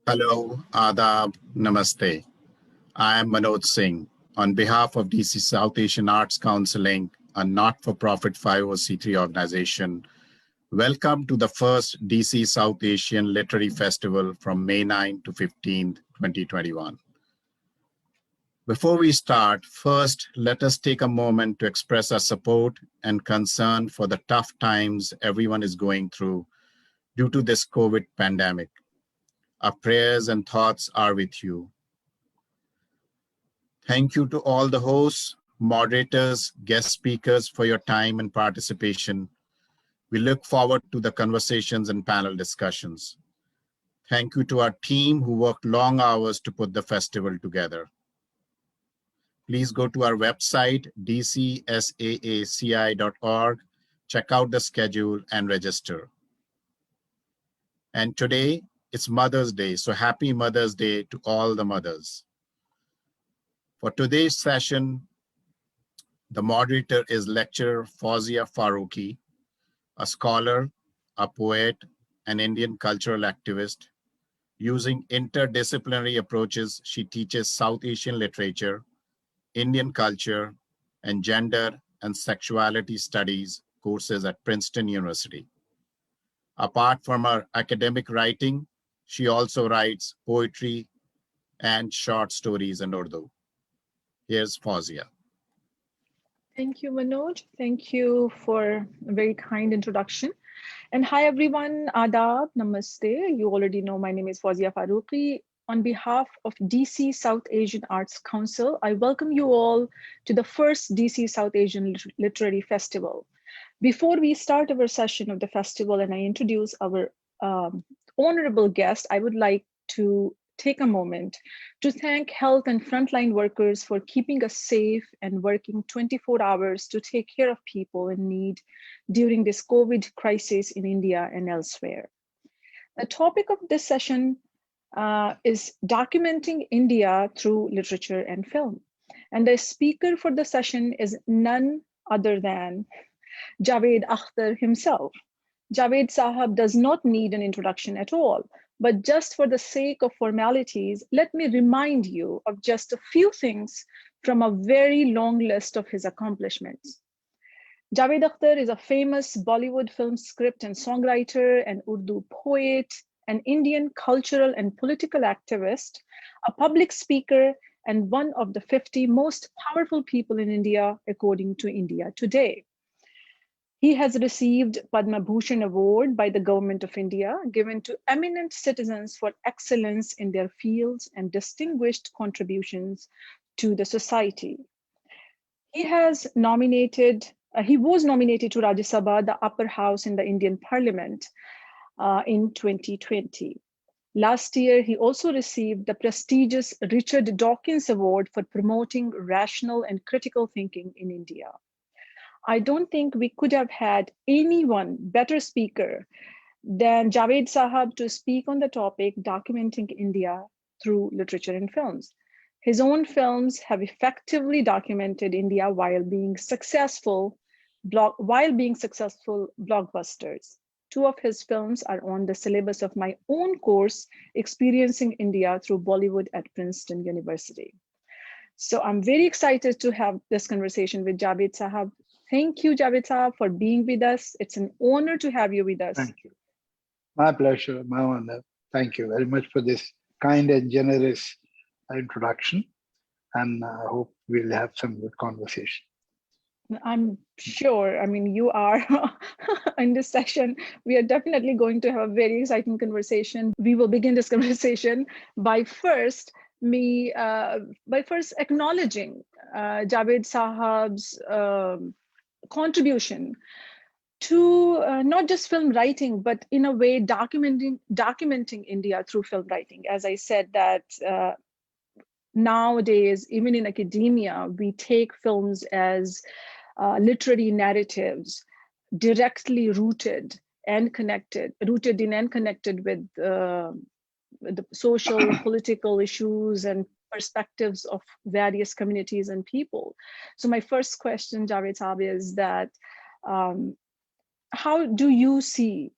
Hello, Adab, Namaste. I am Manoj Singh. On behalf of DC South Asian Arts Counciling, a not-for-profit 501c3 organization, welcome to the first DC South Asian Literary Festival from May 9 to 15, 2021. Before we start, first, let us take a moment to express our support and concern for the tough times everyone is going through due to this COVID pandemic. Our prayers and thoughts are with you. Thank you to all the hosts, moderators, guest speakers for your time and participation. We look forward to the conversations and panel discussions. Thank you to our team who worked long hours to put the festival together. Please go to our website, dcsaaci.org, check out the schedule and register. And today, it's Mother's Day, so happy Mother's Day to all the mothers. For today's session, the moderator is lecturer Fauzia Farooqui, a scholar, a poet, an Indian cultural activist. Using interdisciplinary approaches, she teaches South Asian literature, Indian culture, and gender and sexuality studies courses at Princeton University. Apart from her academic writing, she also writes poetry and short stories in Urdu. Here's Fauzia. Thank you, Manoj. Thank you for a very kind introduction. And hi, everyone. Adab, namaste. You already know my name is Fauzia Farooqui. On behalf of DC South Asian Arts Council, I welcome you all to the first DC South Asian Literary Festival. Before we start our session of the festival and I introduce our honorable guest, I would like to take a moment to thank health and frontline workers for keeping us safe and working 24 hours to take care of people in need during this COVID crisis in India and elsewhere. The topic of this session is documenting India through literature and film. And the speaker for the session is none other than Javed Akhtar himself. Javed Sahab does not need an introduction at all, but just for the sake of formalities, let me remind you of just a few things from a very long list of his accomplishments. Javed Akhtar is a famous Bollywood film script and songwriter, an Urdu poet, an Indian cultural and political activist, a public speaker, and one of the 50 most powerful people in India, according to India Today. He has received Padma Bhushan Award by the Government of India, given to eminent citizens for excellence in their fields and distinguished contributions to the society. He was nominated to Rajya Sabha, the upper house in the Indian Parliament, in 2020. Last year, he also received the prestigious Richard Dawkins Award for promoting rational and critical thinking in India. I don't think we could have had anyone better speaker than Javed Sahab to speak on the topic documenting India through literature and films. His own films have effectively documented India while being successful blockbusters. Two of his films are on the syllabus of my own course, Experiencing India Through Bollywood at Princeton University. So I'm very excited to have this conversation with Javed Sahab. Thank you, Javed Sahab, for being with us. It's an honor to have you with us. Thank you. My pleasure, my honor. Thank you very much for this kind and generous introduction. And I hope we'll have some good conversation. I'm sure. I mean, you are in this session. We are definitely going to have a very exciting conversation. We will begin this conversation by first acknowledging Javed Sahab's contribution to not just film writing, but in a way documenting India through film writing. As I said, that nowadays, even in academia, we take films as literary narratives directly rooted in and connected with the social, political issues and perspectives of various communities and people. So my first question, Javed Saab, is that how do you see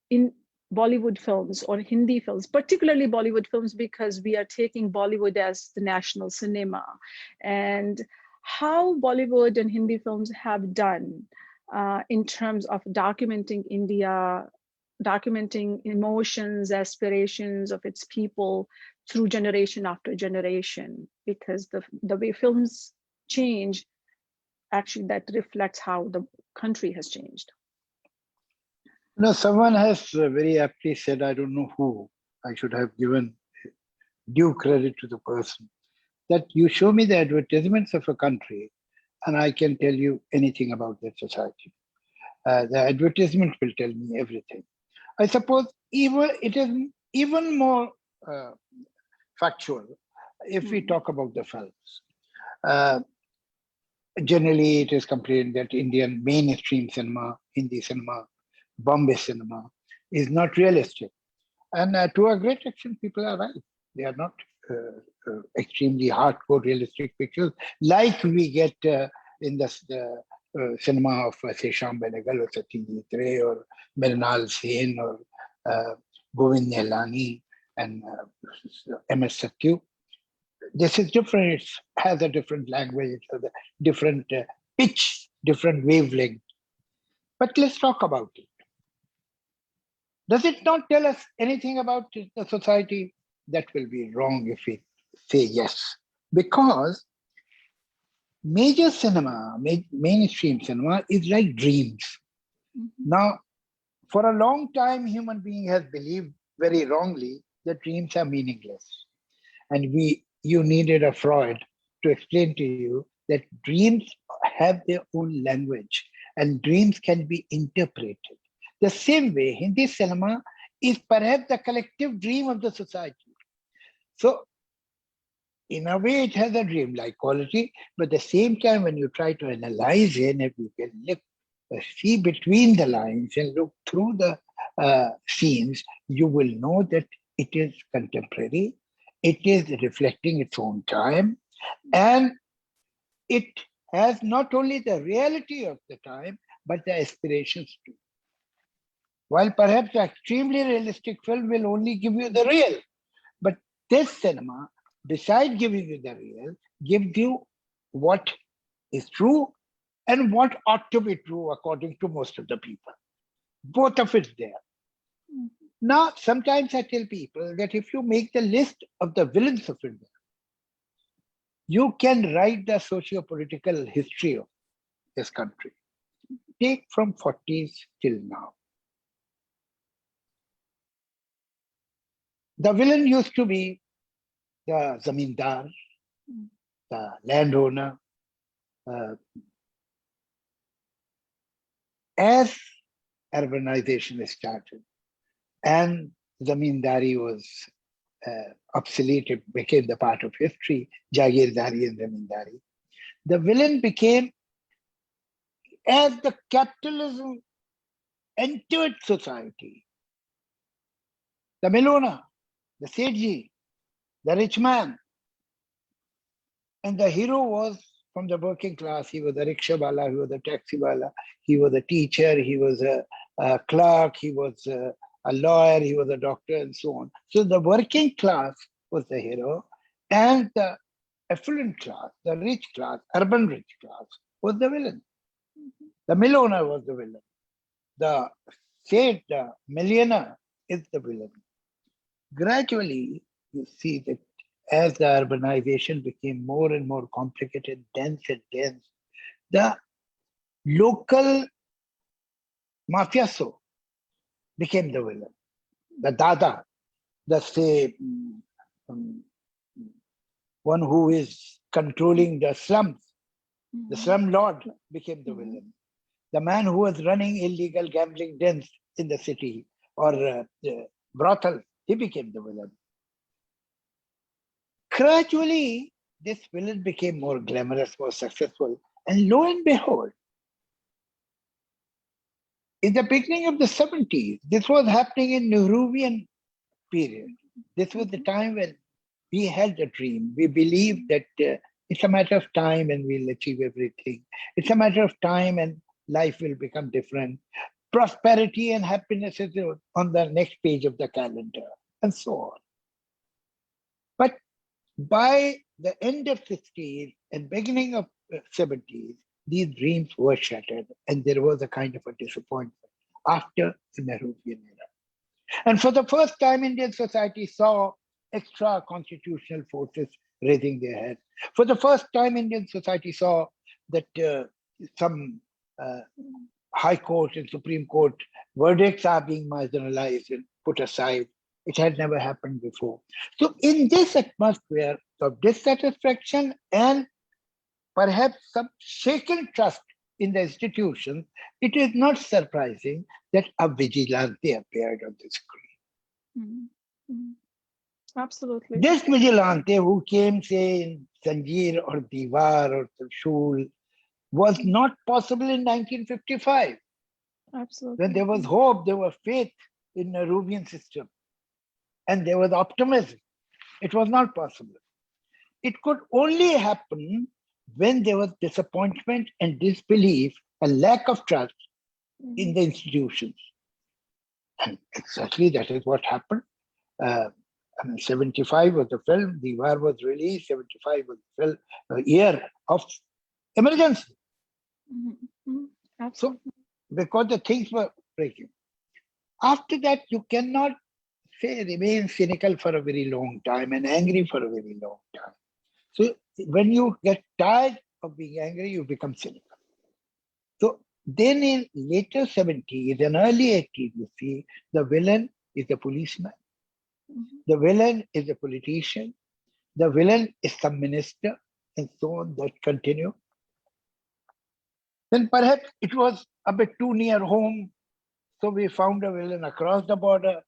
in Bollywood films or Hindi films, particularly Bollywood films, because we are taking Bollywood as the national cinema, and how Bollywood and Hindi films have done in terms of documenting India, documenting emotions, aspirations of its people through generation after generation, because the way films change, actually that reflects how the country has changed. You know, someone has very aptly said, I don't know who, I should have given due credit to the person, that you show me the advertisements of a country and I can tell you anything about that society. The advertisement will tell me everything. I suppose it is even more factual if we talk about the films. Generally, it is complained that Indian mainstream cinema, Hindi cinema, Bombay cinema is not realistic. And to a great extent, people are right. They are not extremely hardcore realistic pictures like we get in the cinema of, say, Shyam Benegal or Satyajit Ray or Mrinal Sen or Govind Nihalani and MS Satyu. This is different. It has a different language, it has a different pitch, different wavelength. But let's talk about it. Does it not tell us anything about the society? That will be wrong if we say yes. Because major cinema, mainstream cinema is like dreams. Now, for a long time, human being has believed very wrongly that dreams are meaningless. And you needed a Freud to explain to you that dreams have their own language and dreams can be interpreted. The same way, Hindi cinema is perhaps the collective dream of the society. So, in a way, it has a dream-like quality, but at the same time, when you try to analyze it, if you can look, see between the lines and look through the scenes, you will know that it is contemporary, it is reflecting its own time, and it has not only the reality of the time, but the aspirations too. While perhaps the extremely realistic film will only give you the real, but this cinema, besides giving you the real, gives you what is true and what ought to be true according to most of the people. Both of it there. Now, sometimes I tell people that if you make the list of the villains of India, you can write the socio-political history of this country. Take from 40s till now. The villain used to be the zamindar, the landowner. As urbanization started and zamindari was obsolete, it became the part of history, Jagirdari and zamindari. The villain became, as the capitalism entered society, the millionaire, the Sethji, the rich man. And the hero was from the working class. He was a rickshaw wala, he was a taxi wala, he was a teacher, he was a clerk, he was a lawyer, he was a doctor, and so on. So the working class was the hero, and the affluent class, the rich class, urban rich class, was the villain. The millionaire was the villain. The Seth, the millionaire, is the villain. Gradually, you see that as the urbanization became more and more complicated, dense and dense, the local mafioso became the villain. The dada, the say, one who is controlling the slums, the slum lord became the villain. The man who was running illegal gambling dens in the city or brothel, he became the villain. Gradually, this villain became more glamorous, more successful. And lo and behold, in the beginning of the 70s, this was happening in Nehruvian period. This was the time when we had a dream. We believed that it's a matter of time and we'll achieve everything. It's a matter of time and life will become different. prosperity and happiness is on the next page of the calendar, and so on. But by the end of 60s and beginning of 70s, these dreams were shattered, and there was a kind of a disappointment after the Nehruvian era. And for the first time, Indian society saw extra constitutional forces raising their heads. For the first time, Indian society saw that some High Court and Supreme Court verdicts are being marginalized and put aside. It had never happened before. So in this atmosphere of dissatisfaction and perhaps some shaken trust in the institutions, it is not surprising that a vigilante appeared on the screen. Absolutely. This vigilante who came, say, in Sanjeer or Diwar or Trishul was not possible in 1955. Absolutely. When there was hope, there was faith in the Nehruvian system, and there was optimism. It was not possible. It could only happen when there was disappointment and disbelief and lack of trust in the institutions. And exactly that is what happened. 75 was the film, Diwar was released, 75 was the film, a year of emergency. Absolutely. So, because the things were breaking. After that, you cannot say remain cynical for a very long time and angry for a very long time. So when you get tired of being angry, you become cynical. So then in later 70s and early 80s, you see the villain is a policeman. The villain is a politician. The villain is some minister, and so on, that continue. Then perhaps it was a bit too near home, so we found a villain across the border.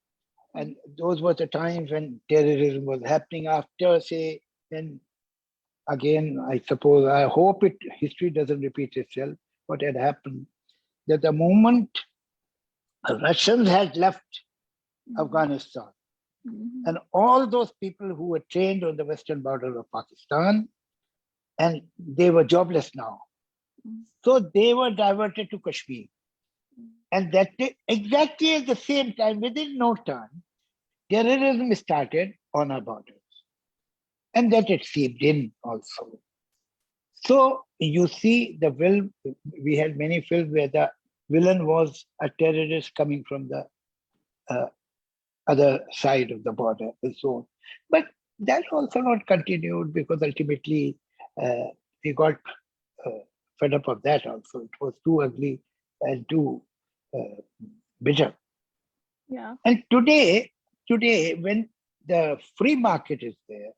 And those were the times when terrorism was happening after, say, then again, I suppose, I hope history doesn't repeat itself. What had happened, that the moment Russians had left Afghanistan, and all those people who were trained on the western border of Pakistan, and they were jobless now. So they were diverted to Kashmir. And that exactly at the same time, within no time, terrorism started on our borders. And that it seeped in also. So you see the film, we had many films where the villain was a terrorist coming from the other side of the border and so on. But that also not continued because ultimately we got fed up of that also. It was too ugly and too bitter. Yeah. And today, when the free market is there,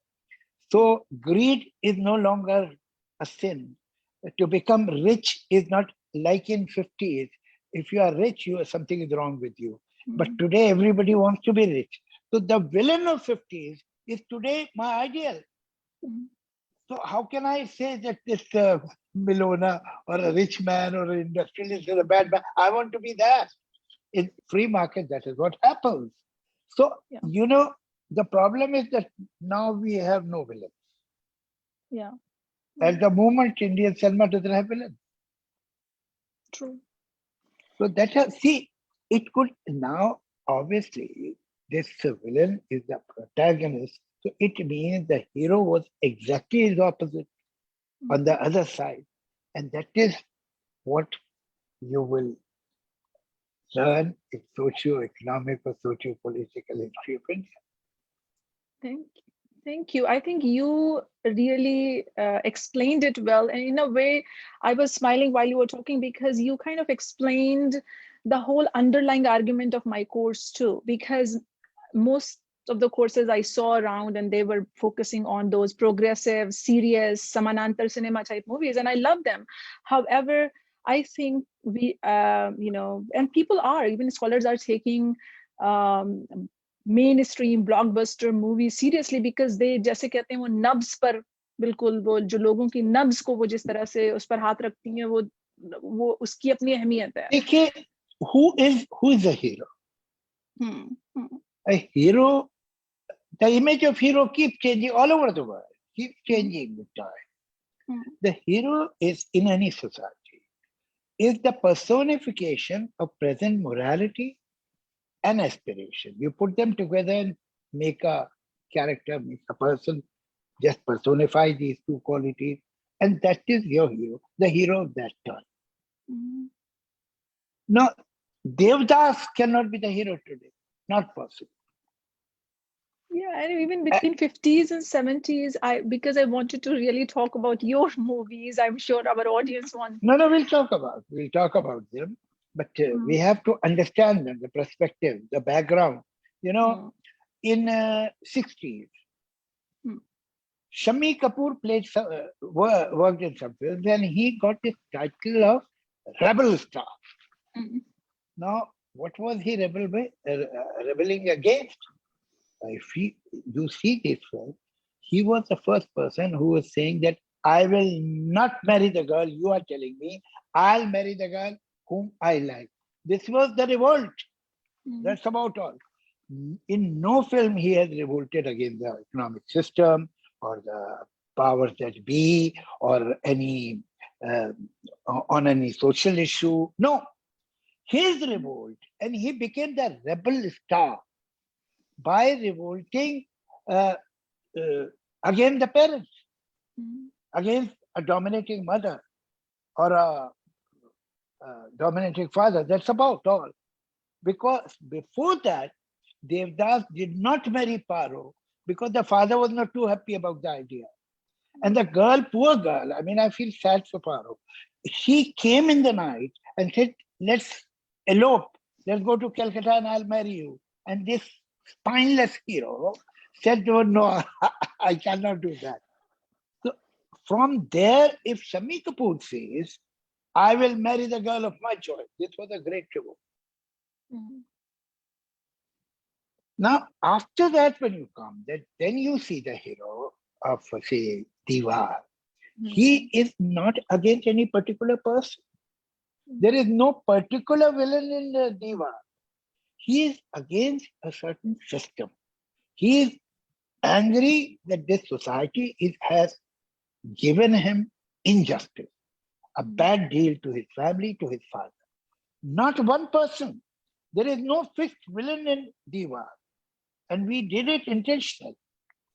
so greed is no longer a sin. To become rich is not like in 50s. If you are rich, something is wrong with you. But today, everybody wants to be rich. So the villain of 50s is today my ideal. So how can I say that this Milona or a rich man or an industrialist is a bad man? I want to be that. In free market, that is what happens. So, the problem is that now we have no villains. Yeah. At the moment, Indian cinema doesn't have villains. True. So it could now, obviously, this villain is the protagonist. So it means the hero was exactly his opposite on the other side. And that is what you will learn in socio-economic or socio-political history of India. Thank you. I think you really explained it well. And in a way, I was smiling while you were talking because you kind of explained the whole underlying argument of my course too, because most of the courses I saw around and they were focusing on those progressive, serious, Samanantar cinema type movies, and I love them. However, I think we, and people are, even scholars are taking mainstream blockbuster movies seriously because they, जैसे कहते हैं वो नब्ज पर बिल्कुल वो जो लोगों की नब्ज को वो जिस तरह से उस पर हाथ रखती हैं वो उसकी अपनी अहमियत है. देखिए, who is a hero? A hero, the image of hero keeps changing all over the world, keeps changing with time. The hero is in any society. is the personification of present morality and aspiration. You put them together and make a character, make a person, just personify these two qualities, and that is your hero, the hero of that turn. Mm-hmm. Now, Devdas cannot be the hero today, not possible. Yeah, and even between 50s and 70s, because I wanted to really talk about your movies, I'm sure our audience wants. No, we'll talk about them, but we have to understand them, the perspective, the background. You know, in 60s, Shami Kapoor played worked in some films, and he got this title of rebel star. Now, what was he rebelling against? If you see this film, he was the first person who was saying that I will not marry the girl you are telling me. I'll marry the girl whom I like. This was the revolt. That's about all. In no film he has revolted against the economic system or the powers that be or any on any social issue. No. His revolt, and he became the rebel star by revolting against the parents, against a dominating mother or a dominating father. That's about all. Because before that, Devdas did not marry Paro because the father was not too happy about the idea. And the girl, poor girl, I mean, I feel sad for Paro. She came in the night and said, let's elope. Let's go to Calcutta and I'll marry you. And this spineless hero said, no, I cannot do that. So from there, if Shami Kapoor says, I will marry the girl of my choice, this was a great revolt. Now, after that, when you come, then you see the hero of, say, Diwar. He is not against any particular person. There is no particular villain in the Diwar. He is against a certain system. He is angry that this society has given him injustice, a bad deal to his family, to his father. Not one person. There is no fixed villain in Diwar. And we did it intentionally.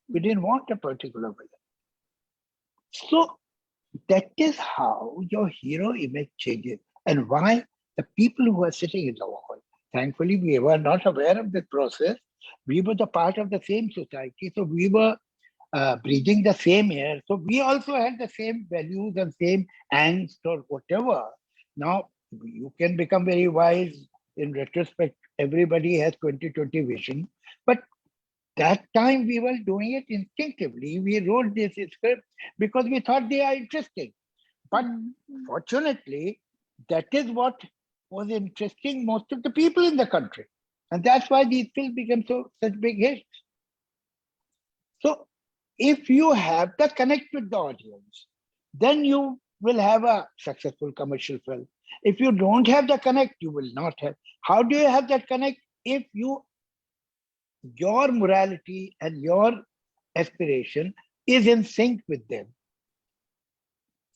We didn't want a particular villain. So that is how your hero image changes and why the people who are sitting in the hall, thankfully we were not aware of this process. We were the part of the same society. So we were breathing the same air. So we also had the same values and same angst or whatever. Now you can become very wise in retrospect. Everybody has 20/20 vision. But that time we were doing it instinctively. We wrote this script because we thought they are interesting. But fortunately, that is what was interesting most of the people in the country. And that's why these films became such big hits. So if you have the connect with the audience, then you will have a successful commercial film. If you don't have the connect, you will not have. How do you have that connect? If your morality and your aspiration is in sync with them.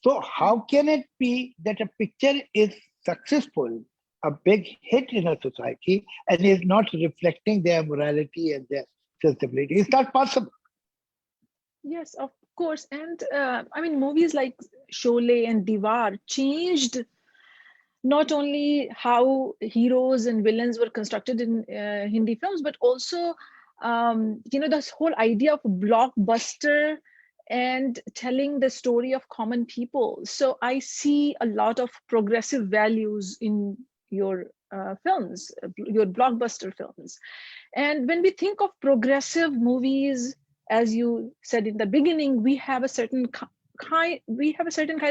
So how can it be that a picture is successful, a big hit in a society, and is not reflecting their morality and their sensibility? It's not possible. Yes, of course. And I mean, movies like Sholay and Diwar changed not only how heroes and villains were constructed in Hindi films, but also, this whole idea of blockbuster and telling the story of common people. So I see a lot of progressive values in your films, your blockbuster films. And when we think of progressive movies, as you said in the beginning, we have a certain kind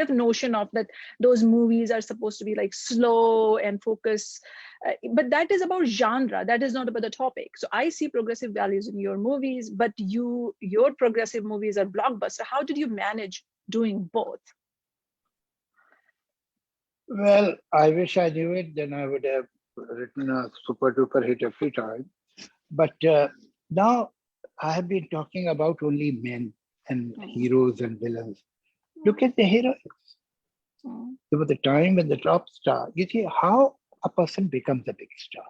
of notion of that those movies are supposed to be like slow and focus, but that is about genre, that is not about the topic. So I see progressive values in your movies, but your progressive movies are blockbuster. How did you manage doing both? Well, I wish I knew it, then I would have written a super duper hit every time. But now I have been talking about only men and heroes and villains. Look at the heroines. There was a time when the top star, you see how a person becomes a big star.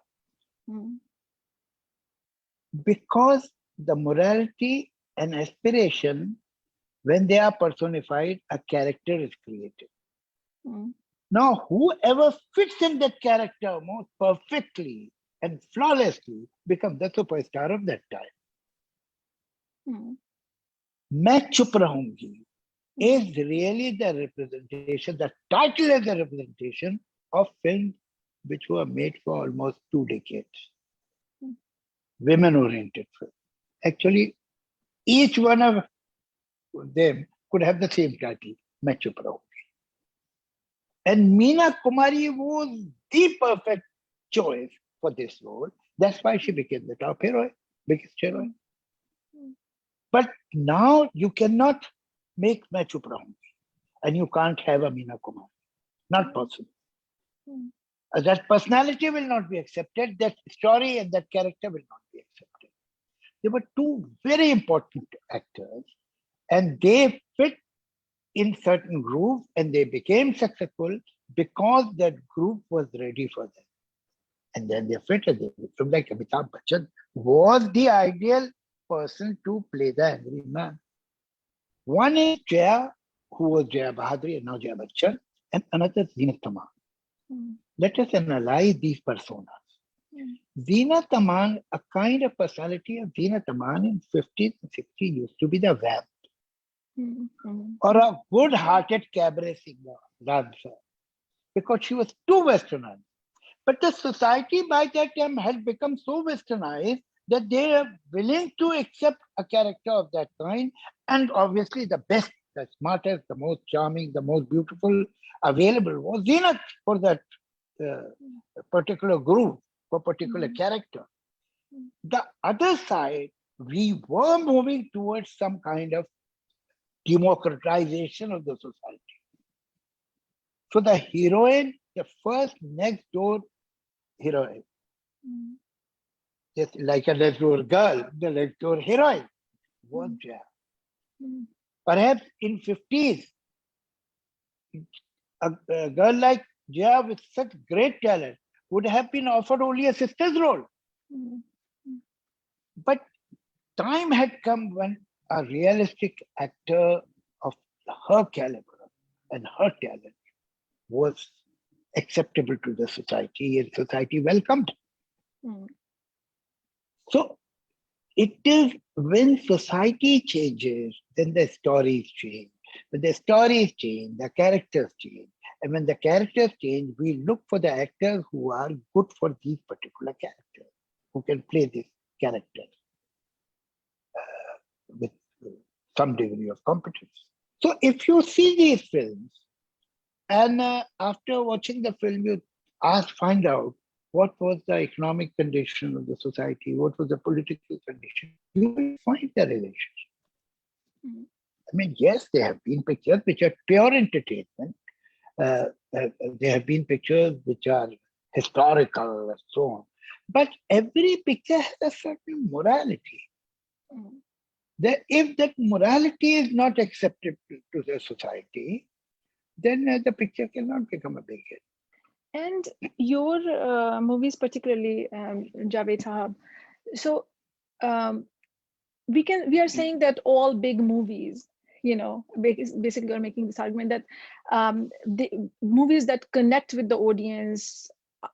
Because the morality and aspiration, when they are personified, a character is created. Now, whoever fits in that character most perfectly and flawlessly becomes the superstar of that time. मैं चुप रहूंगी is really the representation, the title is the representation of films which were made for almost 2 decades. Women-oriented films. Actually, each one of them could have the same title, मैं चुप रहूंगी. And Meena Kumari was the perfect choice for this role. That's why she became the top heroine, biggest heroine. But now you cannot make मैं चुप रहूंगी and you can't have a Meena Kumari. Not possible. That personality will not be accepted, that story and that character will not be accepted. They were two very important actors and they fit in certain group and they became successful because that group was ready for them. And then they fitted it. From like Amitabh Bachchan was the ideal person to play the angry man. One is Jaya, who was Jaya Bahadri and now Jaya Bachchan, and another is Zeenat Aman. Let us analyze these personas. Zeenat Aman, a kind of personality of Zeenat Aman in 50s and 60s used to be the vamp. Or a good-hearted cabaret singer, dancer, because she was too westernized. But the society by that time had become so westernized that they are willing to accept a character of that kind. And obviously the best, the smartest, the most charming, the most beautiful available was Zeenat for that particular group, for particular character. The other side, we were moving towards some kind of democratization of the society. So the heroine, the first next door heroine, just like a next door girl, the next door heroine was Jaya. Perhaps in 50s, a girl like Jaya with such great talent would have been offered only a sister's role. But time had come when a realistic actor of her caliber and her talent was acceptable to the society and society welcomed. So it is when society changes, then the stories change. When the stories change, the characters change. And when the characters change, we look for the actors who are good for these particular characters, who can play these characters with some degree of competence. So if you see these films, and after watching the film, you find out what was the economic condition of the society, what was the political condition, you will find the relationship. I mean, yes, there have been pictures which are pure entertainment. There have been pictures which are historical and so on. But every picture has a certain morality. If that morality is not accepted to the society, then the picture cannot become a big hit. And your movies, particularly Javed Sahab, so we are saying that all big movies, basically you're making this argument that the movies that connect with the audience,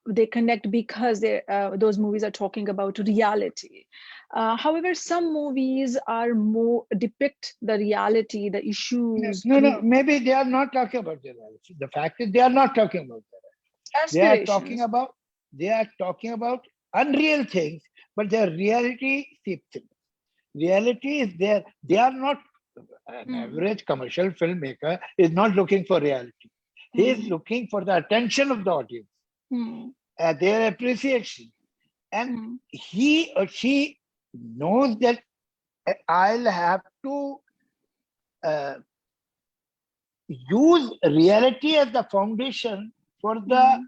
they connect because those movies are talking about reality. However, some movies are more depict the reality, the issues. No, maybe they are not talking about the reality. The fact is they are not talking about that. They are talking about unreal things, but their reality seeps in. Reality is there. They are not, an average commercial filmmaker is not looking for reality. He is looking for the attention of the audience, their appreciation. And he or she knows that I'll have to use reality as the foundation for the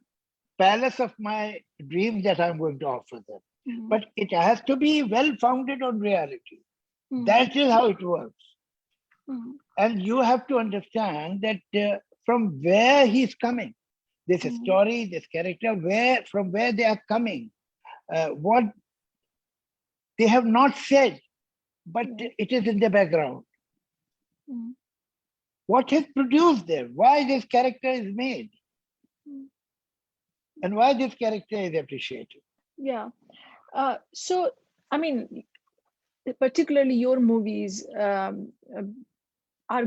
palace of my dreams that I'm going to offer them. But it has to be well founded on reality. That is how it works. And you have to understand that from where he's coming. This story, this character, from where they are coming, what they have not said, but it is in the background. What has produced them? Why this character is made? And why this character is appreciated? Yeah. So, I mean, particularly your movies are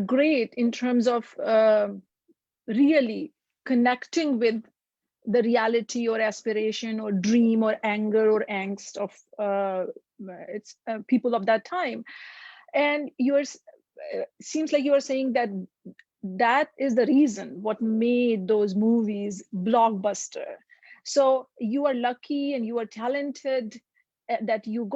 great in terms of really connecting with the reality or aspiration or dream or anger or angst of people of that time. And seems like you are saying that that is the reason what made those movies blockbuster. So you are lucky and you are talented that you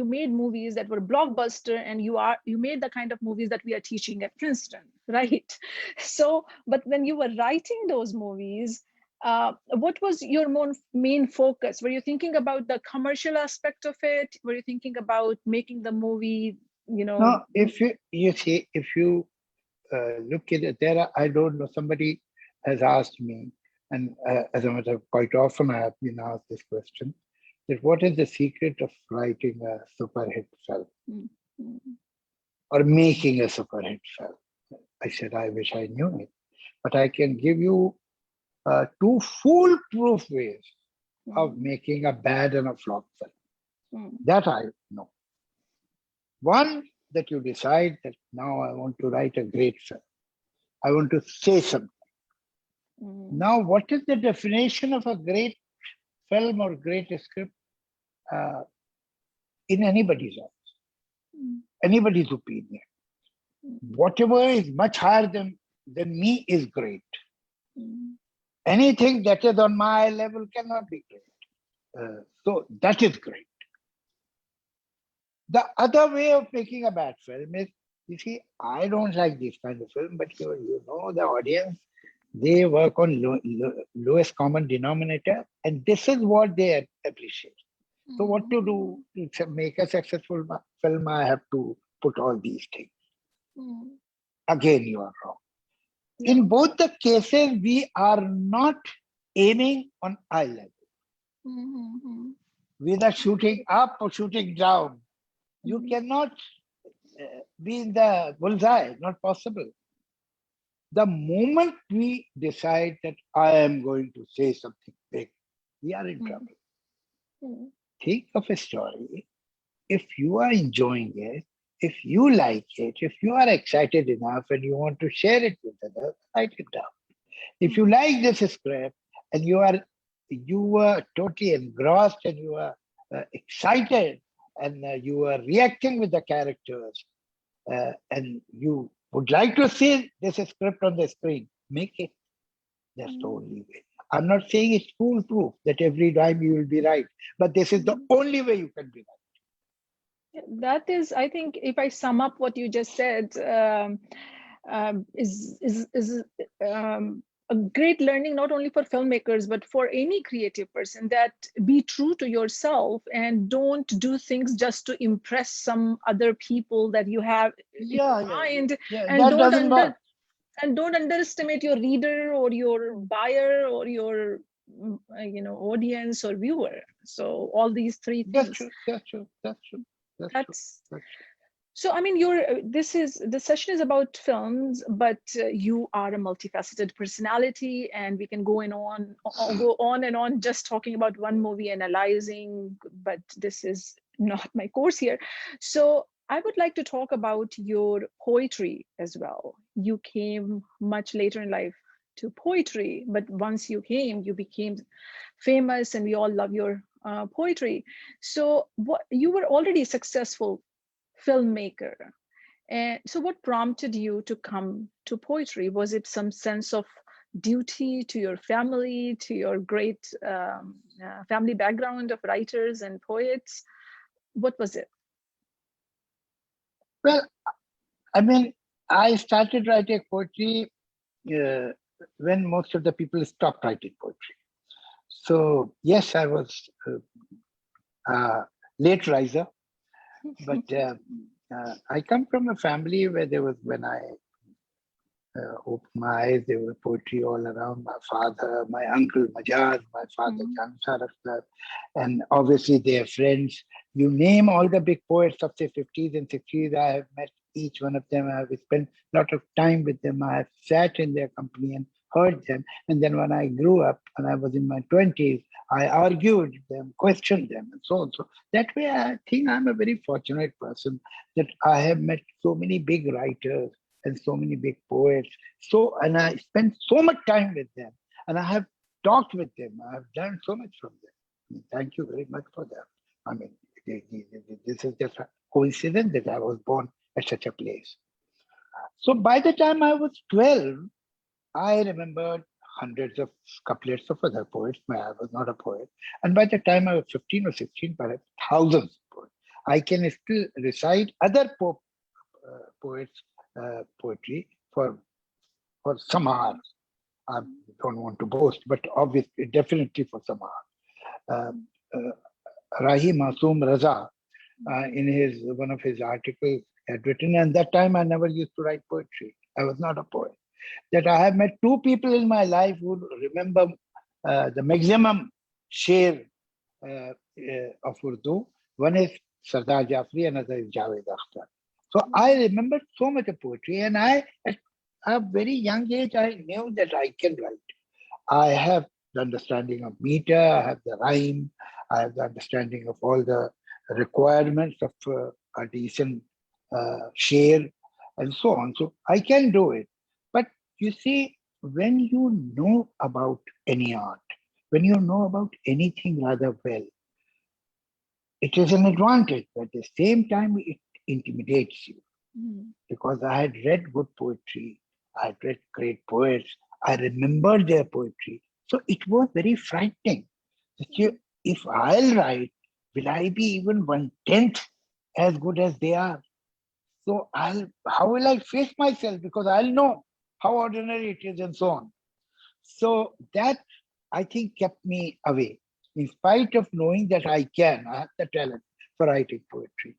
made movies that were blockbuster, and you made the kind of movies that we are teaching at Princeton, right? So, but when you were writing those movies, what was your main focus? Were you thinking about the commercial aspect of it? Were you thinking about making the movie, No, if you see, if you look at it, I don't know, somebody has asked me, and as a matter of quite often I have been asked this question, that what is the secret of writing a super hit film or making a super hit film? I said, I wish I knew it, but I can give you 2 foolproof ways of making a bad and a flop film. That I know. One, that you decide that now I want to write a great film. I want to say something. Now, what is the definition of a great film or great script? In anybody's eyes, anybody's opinion. Whatever is much higher than me is great. Anything that is on my level cannot be great. So that is great. The other way of making a bad film is, you see, I don't like this kind of film, but you know the audience, they work on lowest common denominator, and this is what they appreciate. So what to do to make a successful film? I have to put all these things. Again, you are wrong. In both the cases, we are not aiming on eye level. Whether shooting up or shooting down, you cannot be in the bullseye, not possible. The moment we decide that I am going to say something big, we are in trouble. Think of a story. If you are enjoying it, if you like it, if you are excited enough and you want to share it with others, write it down. If you like this script and you are totally engrossed and you are excited and you are reacting with the characters and you would like to see this script on the screen, make it. That's the only way. I'm not saying it's foolproof that every time you will be right, but this is the only way you can be right. That is, I think, if I sum up what you just said, is a great learning, not only for filmmakers, but for any creative person, that be true to yourself and don't do things just to impress some other people that you have in mind. And don't underestimate your reader or your buyer or your audience or viewer. So all these 3 things. That's true. So, I mean, the session is about films, but you are a multifaceted personality, and we can go on and on just talking about one movie, analyzing, but this is not my course here. So I would like to talk about your poetry as well. You came much later in life to poetry, but once you came, you became famous, and we all love your poetry. So you were already a successful filmmaker. And so what prompted you to come to poetry? Was it some sense of duty to your family, to your great family background of writers and poets? What was it? Well, I mean, I started writing poetry when most of the people stopped writing poetry. So yes, I was a late riser, but I come from a family where there was, when I opened my eyes. There was poetry all around. My father, my uncle Majaz, my father Javed Akhtar, and obviously their friends. You name all the big poets of the 50s and 60s. I have met each one of them. I have spent a lot of time with them. I have sat in their company and heard them. And then when I grew up and I was in my 20s, I argued with them, questioned them, and so on. So that way, I think I'm a very fortunate person that I have met so many big writers and so many big poets. So, and I spent so much time with them, and I have talked with them. I have learned so much from them. Thank you very much for that. I mean, this is just a coincidence that I was born at such a place. So by the time I was 12, I remembered hundreds of couplets of other poets. I was not a poet. And by the time I was 15 or 16, perhaps thousands of poets. I can still recite other poets' poetry for some hours. I don't want to boast, but obviously, definitely for some hours. Rahi Masoom Raza, in one of his articles, had written, and that time I never used to write poetry. I was not a poet. That I have met two people in my life who remember the maximum share of Urdu. One is Sardar Jafri, another is Javed Akhtar. So I remember so much of poetry, and at a very young age, I knew that I can write. I have the understanding of meter, I have the rhyme, I have the understanding of all the requirements of a decent share, and so on. So I can do it. But you see, when you know about any art, when you know about anything rather well, it is an advantage. But at the same time, it intimidates you. Because I had read good poetry, I had read great poets, I remembered their poetry. So it was very frightening. If I'll write, will I be even 1/10 as good as they are? So how will I face myself? Because I'll know how ordinary it is and so on. So that, I think, kept me away. In spite of knowing that I have the talent for writing poetry.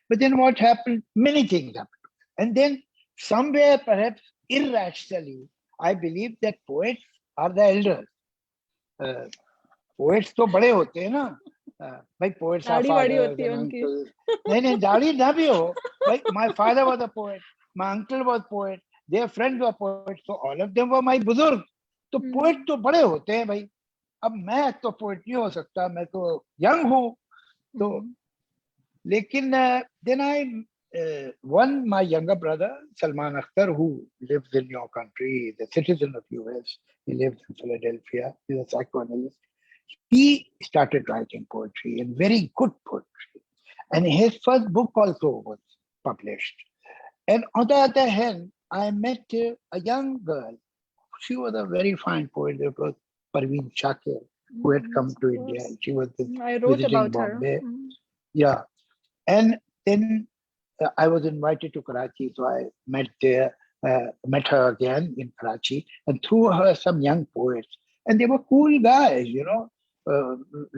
But then what happened? Many things happened. And then somewhere, perhaps irrationally, I believe that poets are the elders. Poets तो बड़े होते हैं ना, भाई poets are fathers and uncles. नहीं दाढ़ी ना भी हो, भाई my father was a poet, my uncle was poet, their friends were poets, so all of them were my बुजुर्ग. तो poet तो बड़े होते हैं भाई. अब मैं तो poet नहीं हो सकता, मैं तो young हूँ. तो लेकिन then my younger brother, Salman Akhtar, who lives in your country, is a citizen of US, he lives in Philadelphia, he's a psychoanalyst. He started writing poetry, and very good poetry. And his first book also was published. And on the other hand, I met a young girl. She was a very fine poet. It was Parveen Shakir, who had come to India. She was visiting Bombay. Yeah. And then I was invited to Karachi, so I met her again in Karachi, and through her some young poets. And they were cool guys,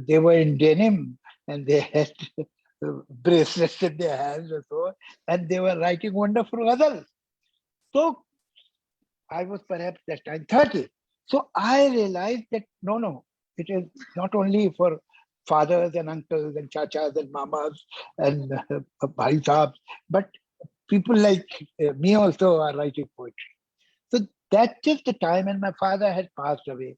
they were in denim, and they had bracelets in their hands and so on, and they were writing wonderful ghazals. So I was perhaps that time 30. So I realized that no, it is not only for fathers and uncles and chachas and mamas and bhai sahabs, but people like me also are writing poetry. So that's just the time, and my father had passed away.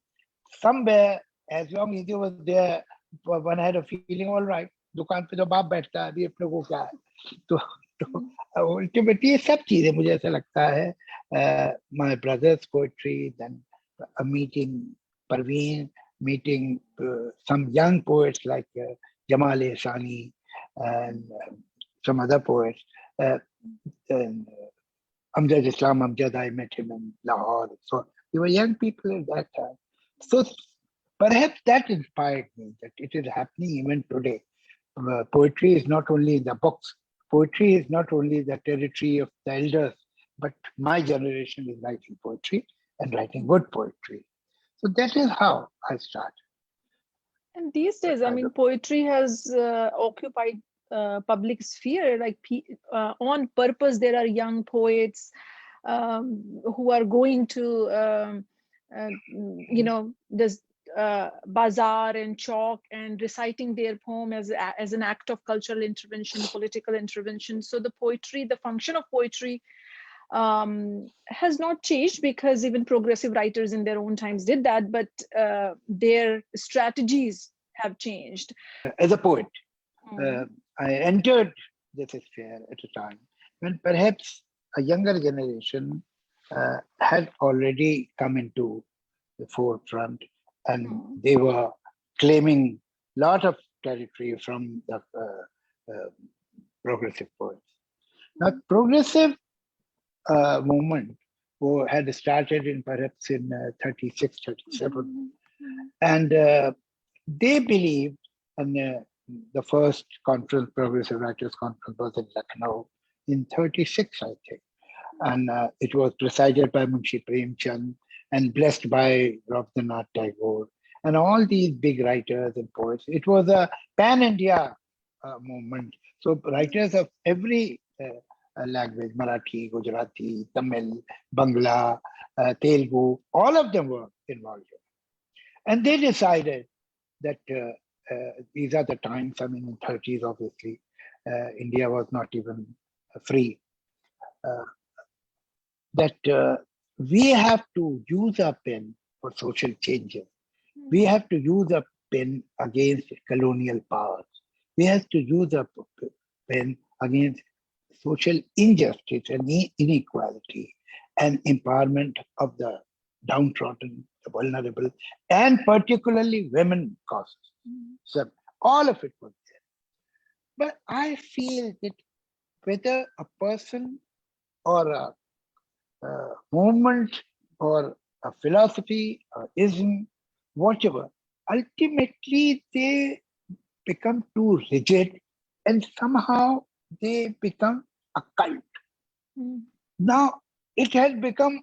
Somewhere, as long as he was there, one had a feeling, all right, दुकान पे तो बाप बैठता है, अभी अपने को क्या है. तो ultimately ये सब चीजें मुझे ऐसा लगता है, my brother's poetry, then meeting Parveen, meeting some young poets like Jamal Ehsani and some other poets. And Amjad Islam Amjad, I met him in Lahore. So they were young people at that time. So perhaps that inspired me, that it is happening even today. Poetry is not only in the books. Poetry is not only the territory of the elders, but my generation is writing poetry and writing good poetry. So that is how I started. And these days, I mean, poetry has occupied public sphere, like on purpose. There are young poets who are going to, this bazaar and chalk and reciting their poem as an act of cultural intervention, political intervention. So the poetry, the function of poetry has not changed, because even progressive writers in their own times did that, but their strategies have changed. As a poet, I entered this sphere at a time when perhaps a younger generation had already come into the forefront, and they were claiming a lot of territory from the progressive poets. Now, progressive movement had started in perhaps in 36, 37, and they believed, and the first conference, Progressive Writers Conference, was in Lucknow in 36, I think. And it was presided by Munshi Premchand and blessed by Rabindranath Tagore and all these big writers and poets. It was a pan-India movement. So writers of every language, Marathi, Gujarati, Tamil, Bangla, Telugu, all of them were involved. And they decided that these are the times, I mean, in 30s, obviously, India was not even free, that we have to use our pen for social changes. We have to use a pen against colonial powers. We have to use a pen against social injustice and inequality and empowerment of the downtrodden, the vulnerable, and particularly women causes. So all of it was there. But I feel that whether a person or a movement or a philosophy or ism, whatever, ultimately they become too rigid and somehow they become a cult. Now, it has become,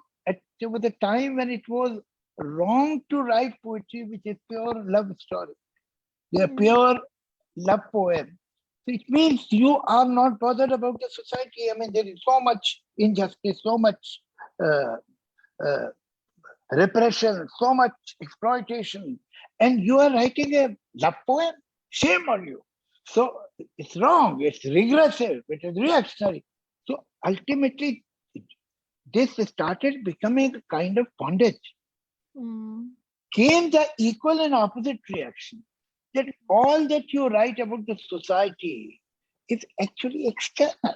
there was a time when it was wrong to write poetry which is pure love story. They are pure love poem. So it means you are not bothered about the society. I mean, there is so much injustice, so much repression, so much exploitation, and you are writing a love poem. Shame on you. So it's wrong, it's regressive, it is reactionary. So ultimately, this started becoming a kind of bondage. Came the equal and opposite reaction, that all that you write about the society is actually external.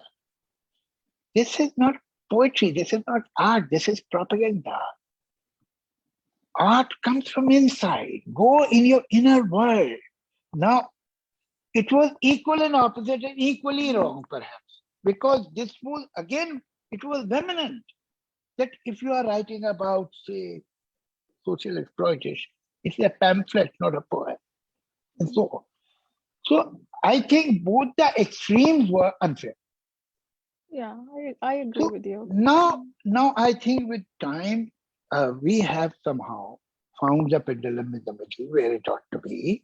This is not poetry, this is not art, this is propaganda. Art comes from inside. Go in your inner world. Now, it was equal and opposite and equally wrong, perhaps, because this was, again, it was dominant. That if you are writing about, say, social exploitation, it's a pamphlet, not a poem, and so on. So I think both the extremes were unfair. Yeah, I agree with you. Now I think with time, we have somehow found the pendulum in the middle where it ought to be.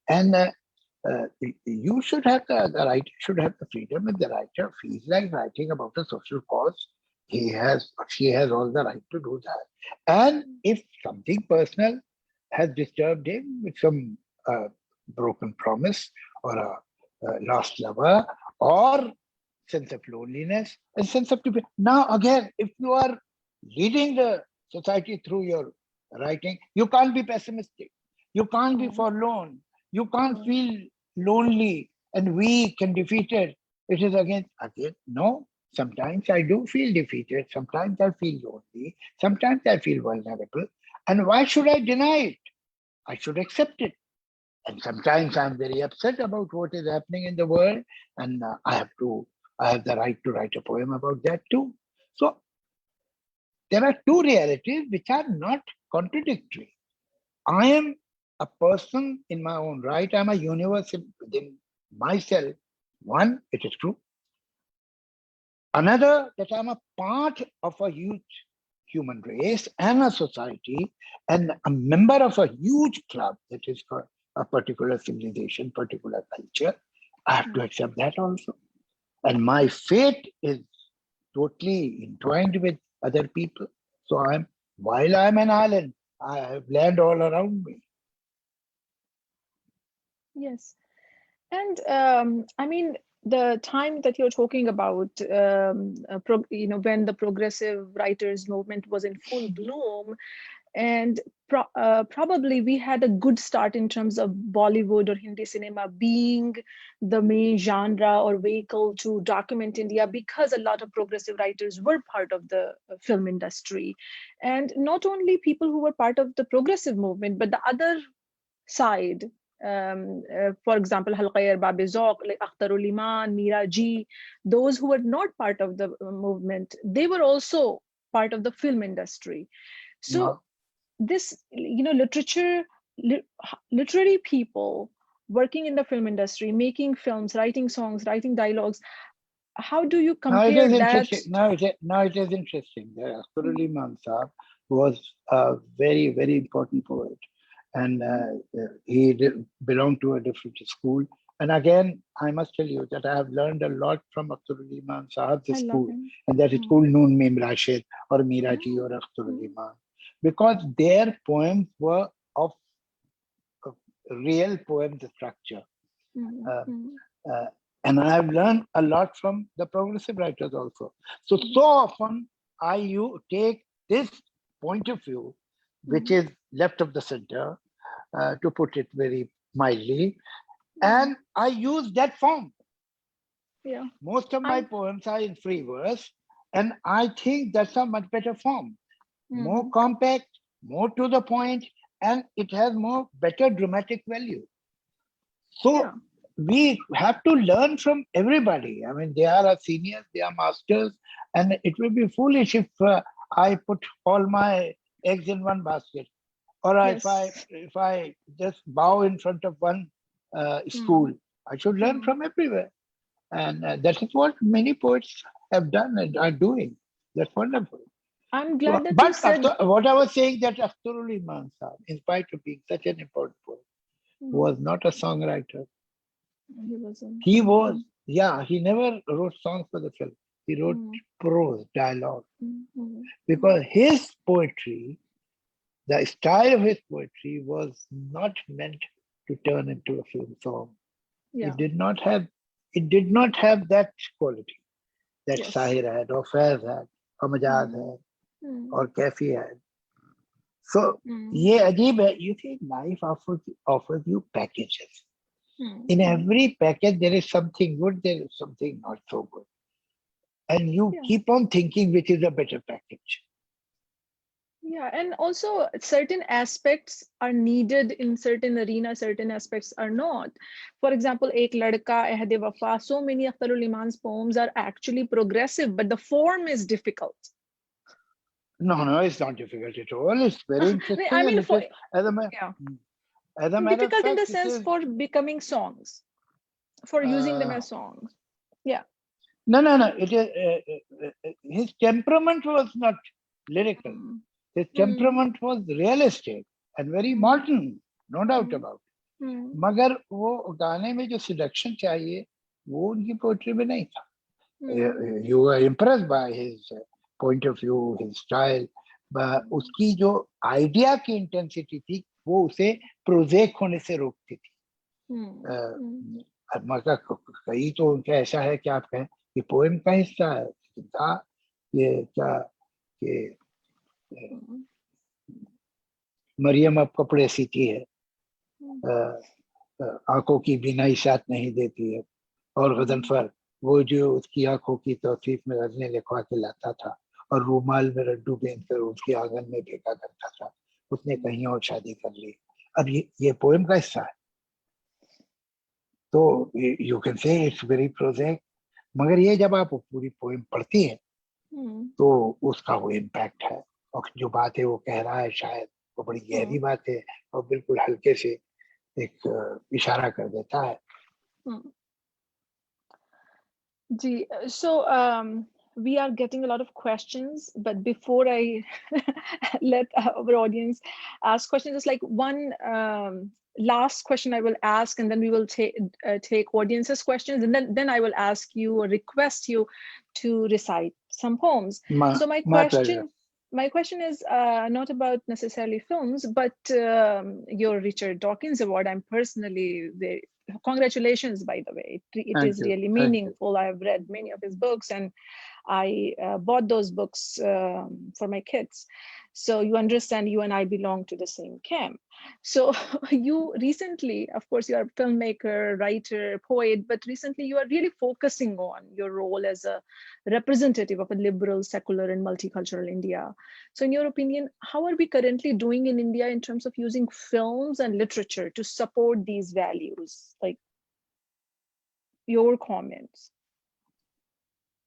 And you should have the writer should have the freedom, if the writer feels like writing about a social cause, he has or she has all the right to do that. And if something personal has disturbed him with some broken promise or a lost lover or sense of loneliness and sense of now again, if you are leading the society through your writing, you can't be pessimistic, you can't be forlorn, you can't feel lonely and weak and defeated. It is again, no. Sometimes I do feel defeated, sometimes I feel lonely, sometimes I feel vulnerable. And why should I deny it? I should accept it. And sometimes I'm very upset about what is happening in the world, and I have the right to write a poem about that too. So there are two realities which are not contradictory. I am a person in my own right. I'm a universe within myself. One, it is true. Another, that I'm a part of a huge human race and a society and a member of a huge club that is called a particular civilization, particular culture. I have to accept that also. And my fate is totally entwined with other people. So while I'm an island, I have land all around me. Yes. And I mean, the time that you're talking about, when the progressive writers movement was in full bloom, and probably we had a good start in terms of Bollywood or Hindi cinema being the main genre or vehicle to document India, because a lot of progressive writers were part of the film industry. And not only people who were part of the progressive movement, but the other side. For example, Halqa Bab Zauq, like Akhtarul Iman, Meera Ji, those who were not part of the movement, they were also part of the film industry. So this, literary people working in the film industry, making films, writing songs, writing dialogues, how do you compare that? Now it is interesting. Akhtarul Iman Saab was a very, very important poet. And he belonged to a different school. And again, I must tell you that I have learned a lot from Akhtarul Iman Sahab's school. And that is school Noon Mim Rashid or Meera Ji or Akhtarul Iman. Because their poems were of real poem structure. And I have learned a lot from the progressive writers also. So often I take this point of view, which is left of the center, to put it very mildly, and I use that form. Yeah. Most of my poems are in free verse, and I think that's a much better form. More compact, more to the point, and it has more better dramatic value. So we have to learn from everybody. I mean, they are our seniors, they are masters, and it will be foolish if I put all my eggs in one basket. Or if I just bow in front of one school, I should learn from everywhere. And that is what many poets have done and are doing. That's wonderful. I'm glad that you said... what I was saying, that Akhtarul Iman Saab, in spite of being such an important poet, was not a songwriter. He wasn't. He was, he never wrote songs for the film. He wrote prose, dialogue. Because his poetry, the style of his poetry was not meant to turn into a film song. Yeah. It did not have that quality that Sahir had, or Faiz had, or Majaz had, or Kafi had. So, ye ajeeb hai. You see, life offers you packages. In every package, there is something good, there is something not so good. And you keep on thinking which is a better package. Yeah, and also certain aspects are needed in certain arenas, certain aspects are not. For example, Ek Ladka, Ahde Wafa, so many Akhtarul Iman's poems are actually progressive, but the form is difficult. No, it's not difficult at all. It's very interesting. I mean, difficult in the sense for becoming songs, for using them as songs. Yeah. No. It is, his temperament was not lyrical. His temperament was realistic and very modern, no doubt about it. मगर वो गाने में जो seduction चाहिए, वो उनकी poetry में नहीं था. You were impressed by his point of view, his style, but उसकी जो idea की intensity थी, वो उसे prosaic होने से रोकती थी. मगर कई तो उनका ऐसा है कि आप कहें कि poem का हिस्सा है, था ये क्या कि मरियम अब कपड़े सीती है, आंखों की बीनाई साथ नहीं देती है, और गजनफर वो जो उसकी आंखों की तौसीफ में गजलें लिखवा के लाता था और रूमाल में लड्डू बेचकर उसके आंगन में फेंका करता था, उसने कहीं और शादी कर ली. अब ये पोएम का हिस्सा है, तो you can say it's very project. मगर ये जब आप पूरी पोएम पढ़ती है तो उसका वो इम्पैक्ट है, और जो बात है वो कह रहा है शायद वो बड़ी गहरी बात है और बिल्कुल हल्के से एक इशारा कर देता है. जी, so we are getting a lot of questions, but before I let our audience ask questions, just like one last question I will ask, and then we will take audience's questions, and then I will ask you or request you to recite some poems. So my pleasure. question is not about necessarily films, but your Richard Dawkins Award. I'm personally congratulations, by the way. It is really meaningful. I have read many of his books, and I bought those books for my kids. So you understand, you and I belong to the same camp. So you recently, of course, you're a filmmaker, writer, poet, but recently you are really focusing on your role as a representative of a liberal, secular, and multicultural India. So in your opinion, how are we currently doing in India in terms of using films and literature to support these values? Like, your comments.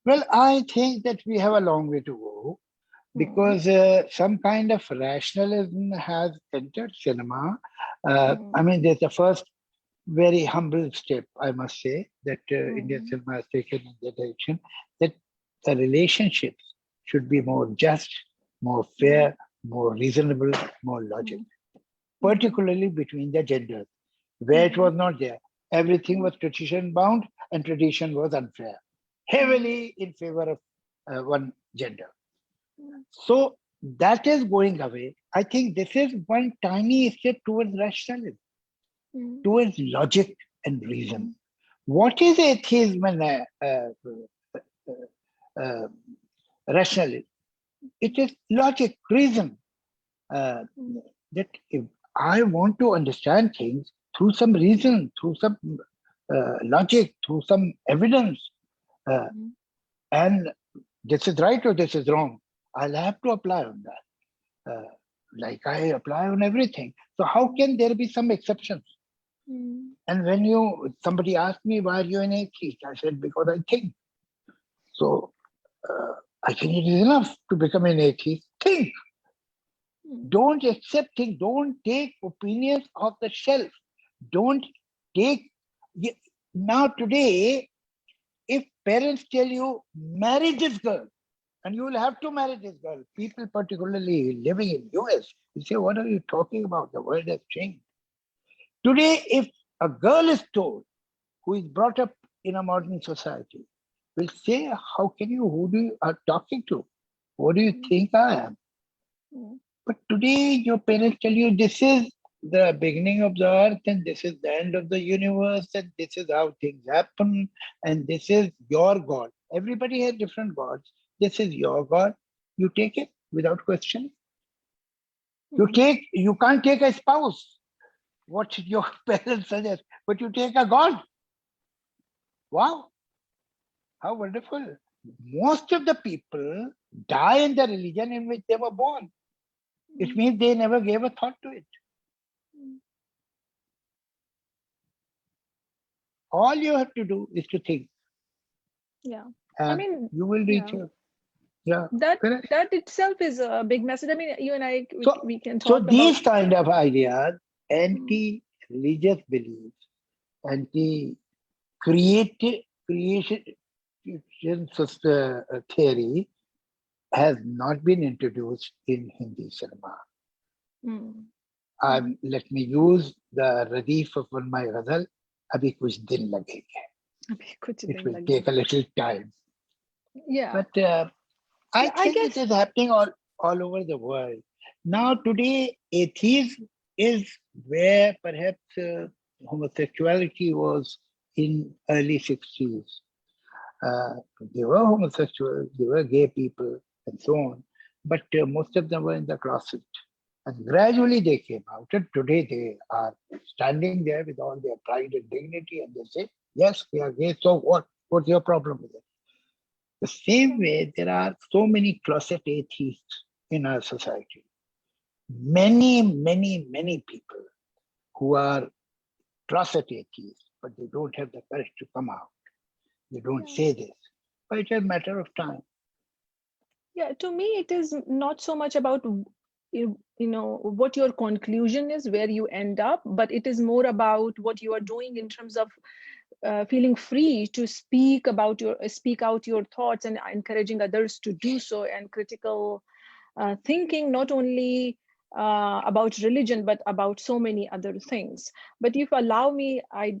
Well, I think that we have a long way to go, because some kind of rationalism has entered cinema. I mean, there's the first very humble step, I must say, that Indian cinema has taken in the direction that the relationships should be more just, more fair, more reasonable, more logical, particularly between the genders, where it was not there. Everything was tradition bound, and tradition was unfair, heavily in favor of one gender. So that is going away. I think this is one tiny step towards rationalism, towards logic and reason. What is atheism and rationalism? It is logic, reason. That if I want to understand things through some reason, through some logic, through some evidence, and this is right or this is wrong, I'll have to apply on that, like I apply on everything. So how can there be some exceptions? And when somebody asked me, why are you an atheist? I said, because I think. So I think it is enough to become an atheist. Think. Don't accept things. Don't take opinions off the shelf. Don't take. Now today, if parents tell you, marry this girl, and you will have to marry this girl, people particularly living in US, will say, what are you talking about? The world has changed. Today, if a girl is told, who is brought up in a modern society, will say, how can you, who do you are talking to? What do you think I am? But today, your parents tell you, this is the beginning of the earth, and this is the end of the universe, and this is how things happen, and this is your God. Everybody has different gods. This is your God. You take it without question. You can't take a spouse, what your parents suggest, but you take a God. Wow, how wonderful. Most of the people die in the religion in which they were born. It means they never gave a thought to it. All you have to do is to think. Yeah. And I mean, you will reach it. Yeah. That itself is a big message. I mean, you and I, we can talk so about. These kind of ideas, anti-religious beliefs, anti-creation theory has not been introduced in Hindi cinema. Let me use the Radif of one my ghazal, Abhi kuch din lagenge. It will take a little time. Yeah. But I think it is happening all over the world. Now today, atheism is where perhaps homosexuality was in early 60s. They were homosexuals, they were gay people, and so on. But most of them were in the closet. And gradually they came out. And today they are standing there with all their pride and dignity, and they say, yes, we are gay, so what? What's your problem with it? The same way, there are so many closet atheists in our society. Many, many, many people who are closet atheists, but they don't have the courage to come out. They don't say this, but it's a matter of time. Yeah, to me, it is not so much about what your conclusion is, where you end up, but it is more about what you are doing in terms of feeling free to speak out your thoughts and encouraging others to do so, and critical thinking, not only about religion, but about so many other things. But if you allow me, I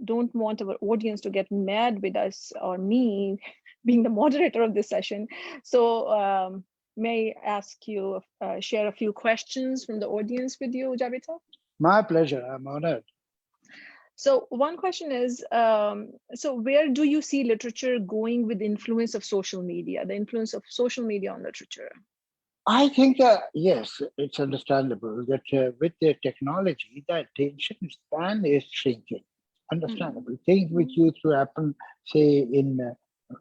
don't want our audience to get mad with us or me being the moderator of this session. So may I ask you, share a few questions from the audience with you, Javed? My pleasure. I'm honored. So one question is, so where do you see literature going with the influence of social media, the influence of social media on literature? I think, yes, it's understandable that with the technology, the attention span is shrinking. Understandable. Things which used to happen, say, in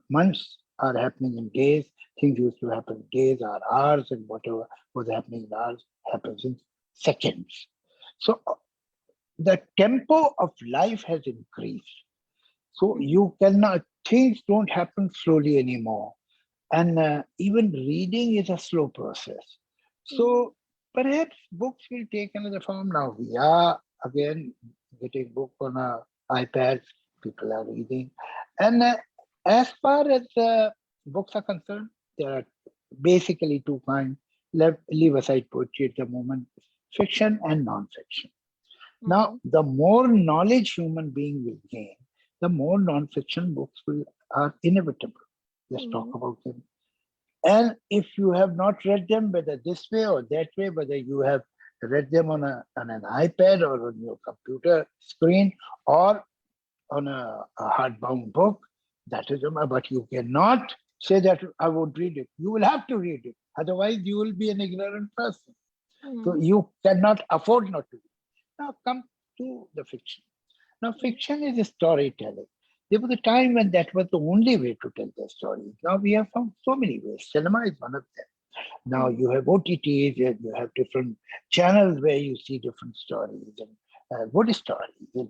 months are happening in days. Things used to happen in days or hours, and whatever was happening in hours happens in seconds. So the tempo of life has increased. So you cannot, things don't happen slowly anymore. And even reading is a slow process. So perhaps books will take another form now. We are again getting book on our iPads. People are reading. And as far as books are concerned, there are basically two kinds. Leave aside poetry at the moment, fiction and non-fiction. Now, the more knowledge human being will gain, the more non-fiction books are inevitable. Let's talk about them. And if you have not read them, whether this way or that way, whether you have read them on an iPad or on your computer screen or on a hardbound book, that is, but you cannot say that I would read it. You will have to read it. Otherwise, you will be an ignorant person. So you cannot afford not to read. Now come to the fiction. Now fiction is a storytelling. There was a time when that was the only way to tell the story. Now we have found so many ways. Cinema is one of them. Now you have OTTs, and you have different channels where you see different stories and good stories and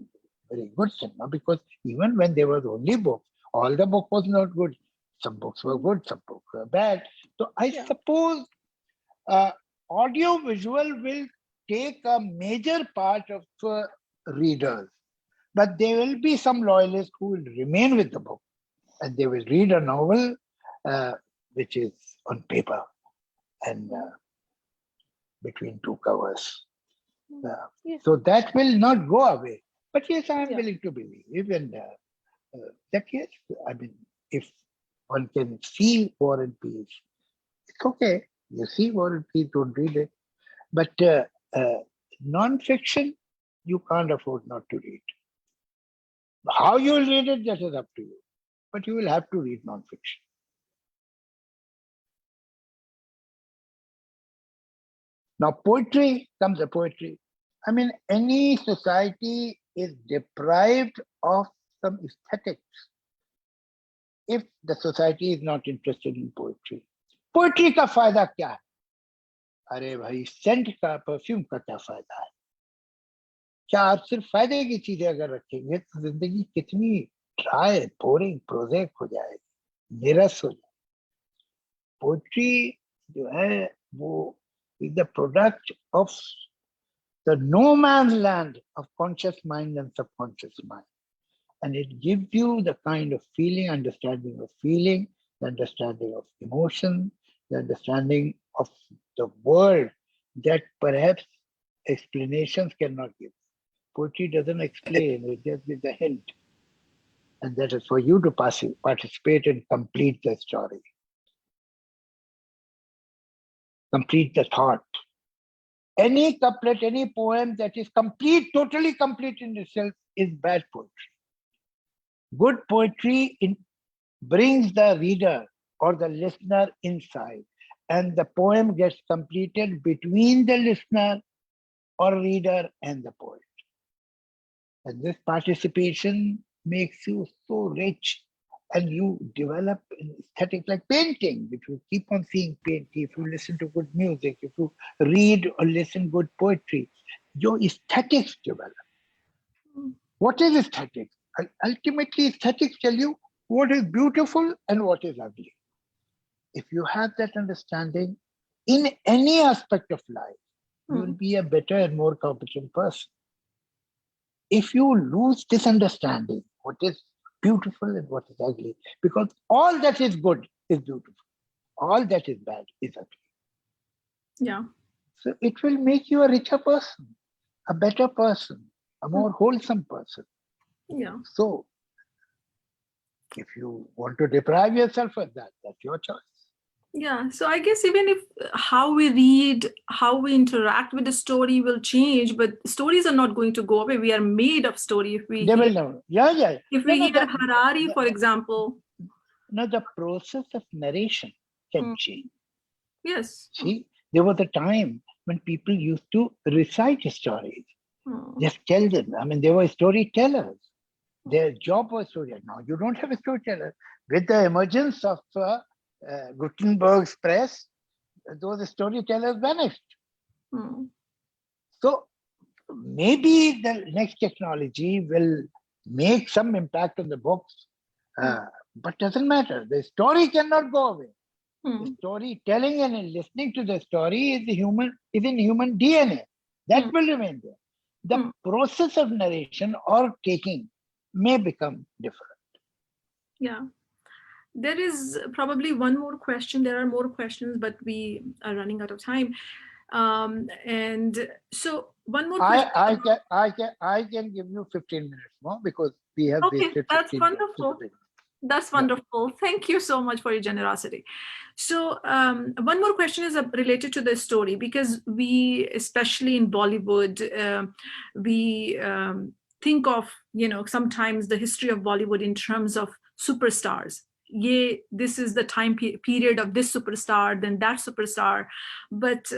very good cinema. Because even when there was only books, all the book was not good. Some books were good, some books were bad. So I suppose audio visual will take a major part of readers. But there will be some loyalists who will remain with the book and they will read a novel which is on paper and between two covers. So that will not go away. But yes, I am willing to believe and that yes, I mean, if one can see War and Peace, it's okay. You see War and Peace, don't read it. But non-fiction, you can't afford not to read. How you will read it, that is up to you. But you will have to read non-fiction. Now, poetry comes to poetry. I mean, any society is deprived of some aesthetics if the society is not interested in poetry. Poetry का फायदा क्या है? अरे भाई, Saint का, perfume का क्या फायदा है? क्या आप सिर्फ फायदे की चीजें अगर रखेंगे तो जिंदगी कितनी ड्राई, बोरिंग, प्रोजेक्ट हो जाएगी, निरस हो जाएगी। पोएट्री जो है वो is the product of the no man's land of conscious mind and subconscious mind, and it gives you the kind of feeling, understanding of feeling, the understanding of emotion, the understanding of the world that perhaps explanations cannot give. Poetry doesn't explain, it just gives a hint. And that is for you to participate and complete the story. Complete the thought. Any couplet, any poem that is complete, totally complete in itself is bad poetry. Good poetry brings the reader or the listener inside, and the poem gets completed between the listener or reader and the poet. And this participation makes you so rich, and you develop an aesthetic like painting. If you keep on seeing painting, if you listen to good music, if you read or listen good poetry, your aesthetics develop. What is aesthetics? Ultimately, aesthetics tell you what is beautiful and what is ugly. If you have that understanding in any aspect of life, you will be a better and more competent person. If you lose this understanding, what is beautiful and what is ugly, because all that is good is beautiful, all that is bad is ugly. Yeah. So it will make you a richer person, a better person, a more wholesome person. Yeah. So If you want to deprive yourself of that, that's your choice. Yeah, so I guess even if how we read, how we interact with the story will change, but stories are not going to go away. We are made of story. If we They will hear, know. Yeah. if No, we no, hear Harari, for example. No, the process of narration can Mm. change. Yes. See, there was a time when people used to recite stories. Mm. Just tell them. I mean, they were storytellers. Their job was storyteller. Now you don't have a storyteller. With the emergence of Gutenberg's press, those storytellers vanished. Mm. So maybe the next technology will make some impact on the books, but doesn't matter. The story cannot go away. Mm. Storytelling and listening to the story is in human DNA. That will remain there. The process of narration or taking may become different. Yeah. There is probably one more question. There are more questions, but we are running out of time. And so one more question. I can give you 15 minutes more because we have wasted 15 that's minutes. wonderful. That's wonderful. Yeah. Thank you so much for your generosity. So one more question is related to the story, because we, especially in Bollywood, we think of, sometimes the history of Bollywood in terms of superstars. Yeah, this is the time period of this superstar, then that superstar. But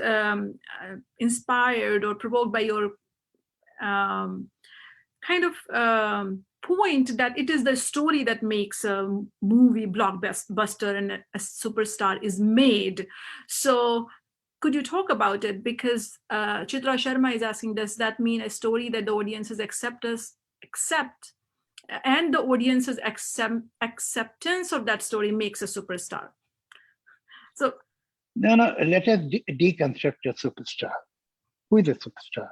inspired or provoked by your kind of point that it is the story that makes a movie blockbuster and a superstar is made. So could you talk about it? Because Chitra Sharma is asking, does that mean a story that the audiences accept and the audience's acceptance of that story makes a superstar? So no, let us deconstruct a superstar. Who is a superstar?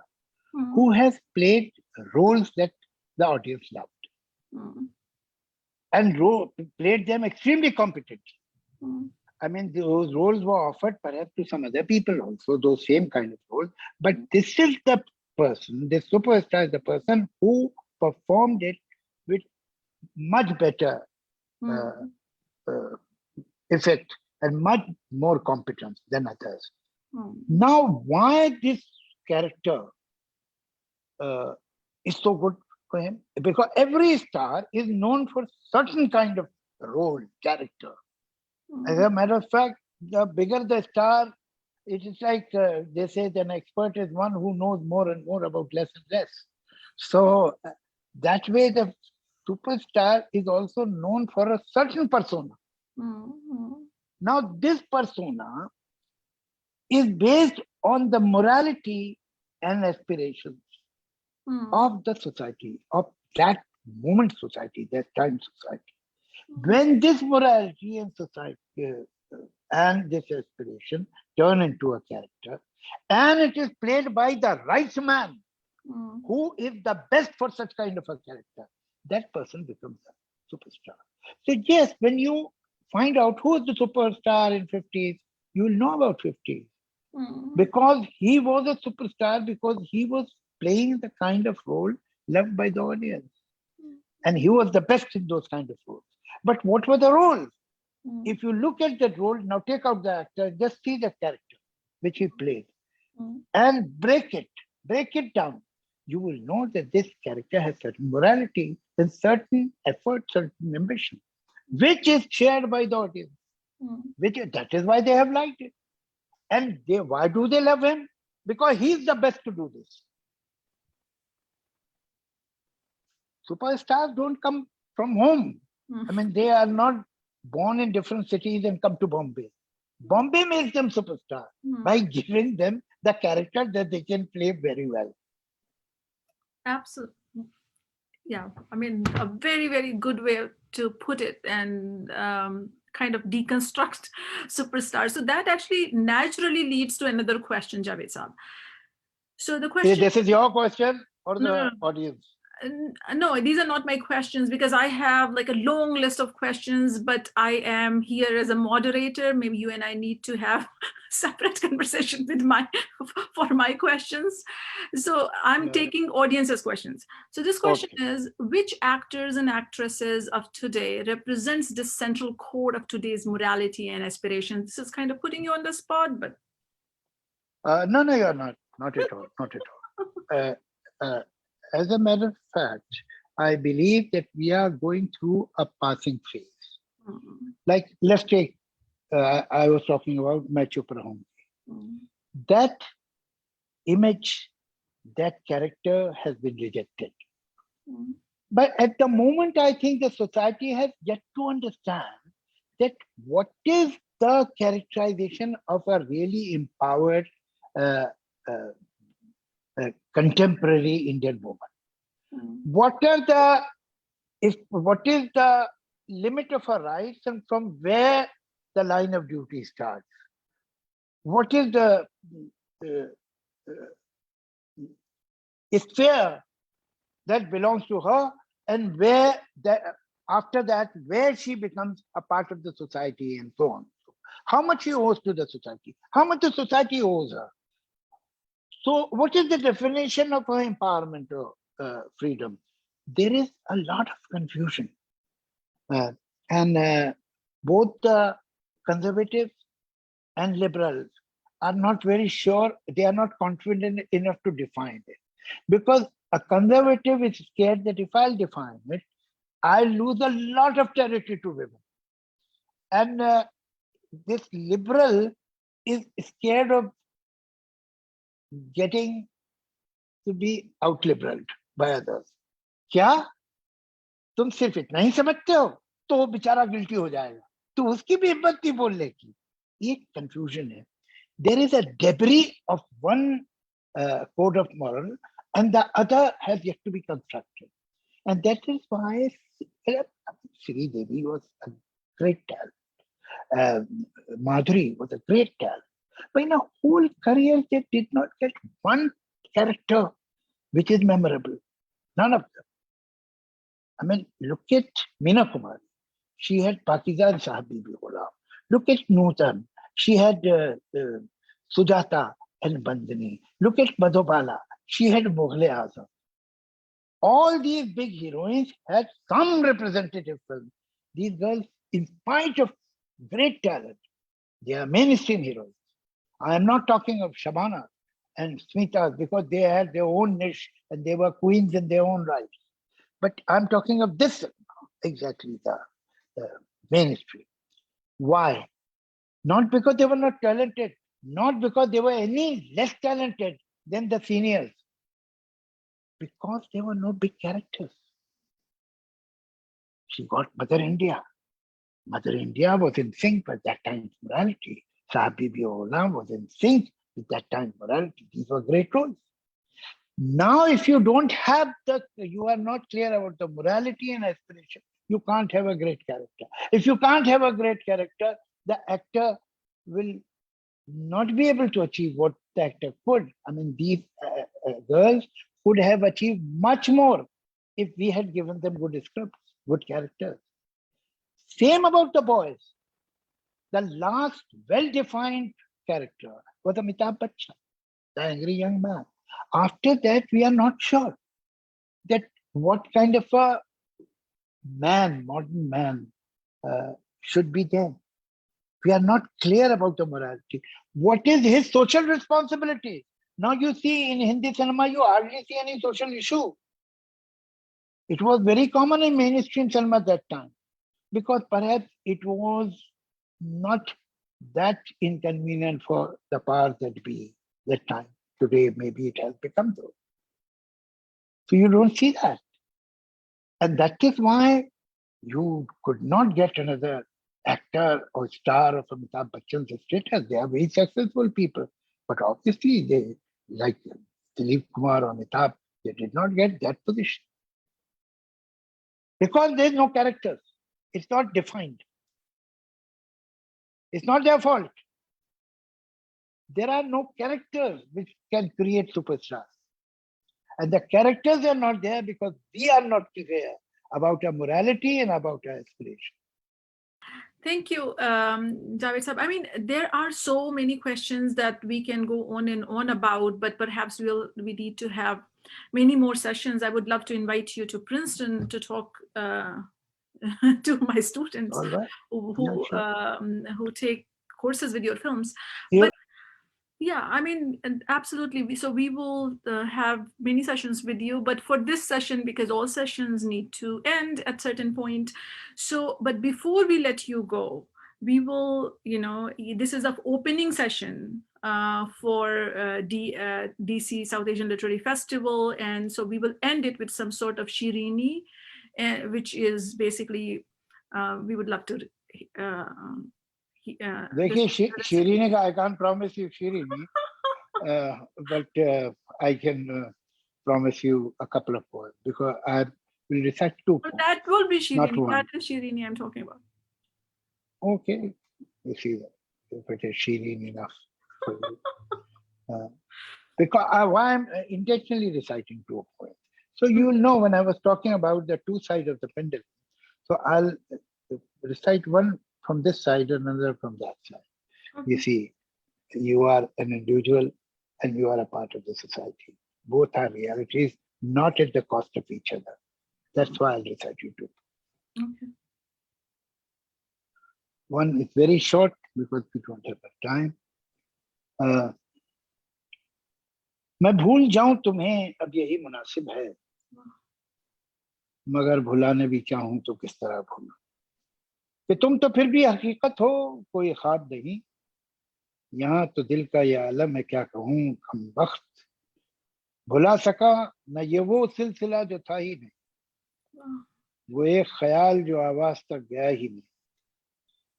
Who has played roles that the audience loved and played them extremely competently. I mean, those roles were offered perhaps to some other people also, those same kind of roles. But this is the person, the superstar is the person who performed it with much better effect and much more competence than others. Now, why this character is so good for him? Because every star is known for certain kind of role, character. As a matter of fact, the bigger the star, it is like they say that an expert is one who knows more and more about less and less. So that way, the superstar is also known for a certain persona. Now, this persona is based on the morality and aspirations of the society, of that moment society, that time society. When this morality and society and this aspiration turn into a character, and it is played by the right man, who is the best for such kind of a character, that person becomes a superstar. So yes, when you find out who is the superstar in 50s, you will know about 50s. Because he was a superstar, because he was playing the kind of role loved by the audience. And he was the best in those kind of roles. But what were the roles? If you look at that role, now take out the actor, just see the character which he played and break it down. You will know that this character has certain morality and certain effort, certain ambition, which is shared by the audience. That is why they have liked it. And why do they love him? Because he's the best to do this. Superstars don't come from home. I mean, they are not born in different cities and come to Bombay. Bombay makes them superstar by giving them the character that they can play very well. Absolutely. Yeah, I mean, a very, very good way to put it, and kind of deconstruct superstar. So that actually naturally leads to another question, Javed Saab. So the question... This is your question or the audience? No, these are not my questions because I have like a long list of questions, but I am here as a moderator. Maybe you and I need to have separate conversation with for my questions. So I'm taking audience's questions. So this question is, which actors and actresses of today represents this central core of today's morality and aspirations? This is kind of putting you on the spot, but. No, you're not. Not at all. Not at all. As a matter of fact, I believe that we are going through a passing phase. Like, let's take, I was talking about Macho Prahom. That image, that character has been rejected. But at the moment, I think the society has yet to understand that what is the characterization of a really empowered contemporary Indian woman. What is the limit of her rights, and from where the line of duty starts? What is the sphere that belongs to her, and where after that, where she becomes a part of the society, and so on. How much she owes to the society? How much the society owes her? So what is the definition of her empowerment or freedom? There is a lot of confusion. And both the conservatives and liberals are not very sure, they are not confident enough to define it. Because a conservative is scared that if I'll define it, I'll lose a lot of territory to women. And this liberal is scared of getting to be out-liberaled by others. क्या तुम सिर्फ इतना ही समझते हो तो वो बेचारा guilty हो जाएगा, तो उसकी भी हिम्मत नहीं बोलने की. ये confusion है. There is a debris of one code of moral and the other has yet to be constructed. And that is why Sri Devi was a great talent. Madhuri was a great talent. But in a whole career, they did not get one character which is memorable. None of them. I mean, look at Meena Kumari. She had Pakizan Sahabibi Ghulam. Look at Nutan. She had Sujata and Bandini. Look at Madhubala. She had Mughal Azam. All these big heroines had some representative film. These girls, in spite of great talent, they are mainstream heroines. I am not talking of Shabana and Smita because they had their own niche and they were queens in their own right. But I'm talking of this, exactly the mainstream. Why? Not because they were not talented, not because they were any less talented than the seniors, because there were no big characters. She got Mother India. Mother India was in sync with that time's morality. Sahabibi Ghulam was in sync with that time's morality. These were great roles. Now, if you don't have you are not clear about the morality and aspiration, you can't have a great character. If you can't have a great character, the actor will not be able to achieve what the actor could. I mean, these girls could have achieved much more if we had given them good scripts, good characters. Same about the boys. The last well-defined character was Amitabh Bachchan, the angry young man. After that, we are not sure that what kind of a man, modern man, should be there. We are not clear about the morality. What is his social responsibility? Now you see in Hindi cinema, you hardly see any social issue. It was very common in mainstream cinema at that time, because perhaps it was not that inconvenient for the powers that be that time. Today, maybe it has become so. So you don't see that. And that is why you could not get another actor or star of Amitabh Bachchan's status. They are very successful people. But obviously, they, like Dilip Kumar or Amitabh, they did not get that position. Because there is no characters. It's not defined. It's not their fault. There are no characters which can create superstars. And the characters are not there because we are not clear about our morality and about our aspiration. Thank you, Javed Sahab. I mean, there are so many questions that we can go on and on about, but perhaps we need to have many more sessions. I would love to invite you to Princeton to talk to my students All right. who take courses with your films. Yeah. But yeah, I mean, and absolutely. So we will have many sessions with you, but for this session, because all sessions need to end at certain point. So, but before we let you go, we will, this is an opening session for DC South Asian Literary Festival. And so we will end it with some sort of Shirini, which is basically, we would love to देखिए Shirini का I can't promise you Shirini, but I can promise you a couple of poems because I will recite 2 poems. But that will be Shirini. Not one. That is Shirini I'm talking about. Okay, you see that if it is Shirini enough for you. Because why I'm intentionally reciting 2 poems. So you will know when I was talking about the 2 sides of the pendulum. So I'll recite one from this side and another from that side. Okay. You see, you are an individual and you are a part of the society. Both are realities, not at the cost of each other. That's why I'll recite you 2. Okay. One is very short because we don't have much time. मैं भूल जाऊं तुम्हें अब यही मुनासिब है, मगर भुलाने भी चाहूं तो किस तरह भूलूं, कि तुम तो फिर भी हकीकत हो कोई ख्वाब नहीं, यहाँ तो दिल का ये आलम है क्या कहूं हम वक्त, भुला सका न ये वो सिलसिला जो था ही नहीं, वो एक ख्याल जो आवाज तक गया ही नहीं,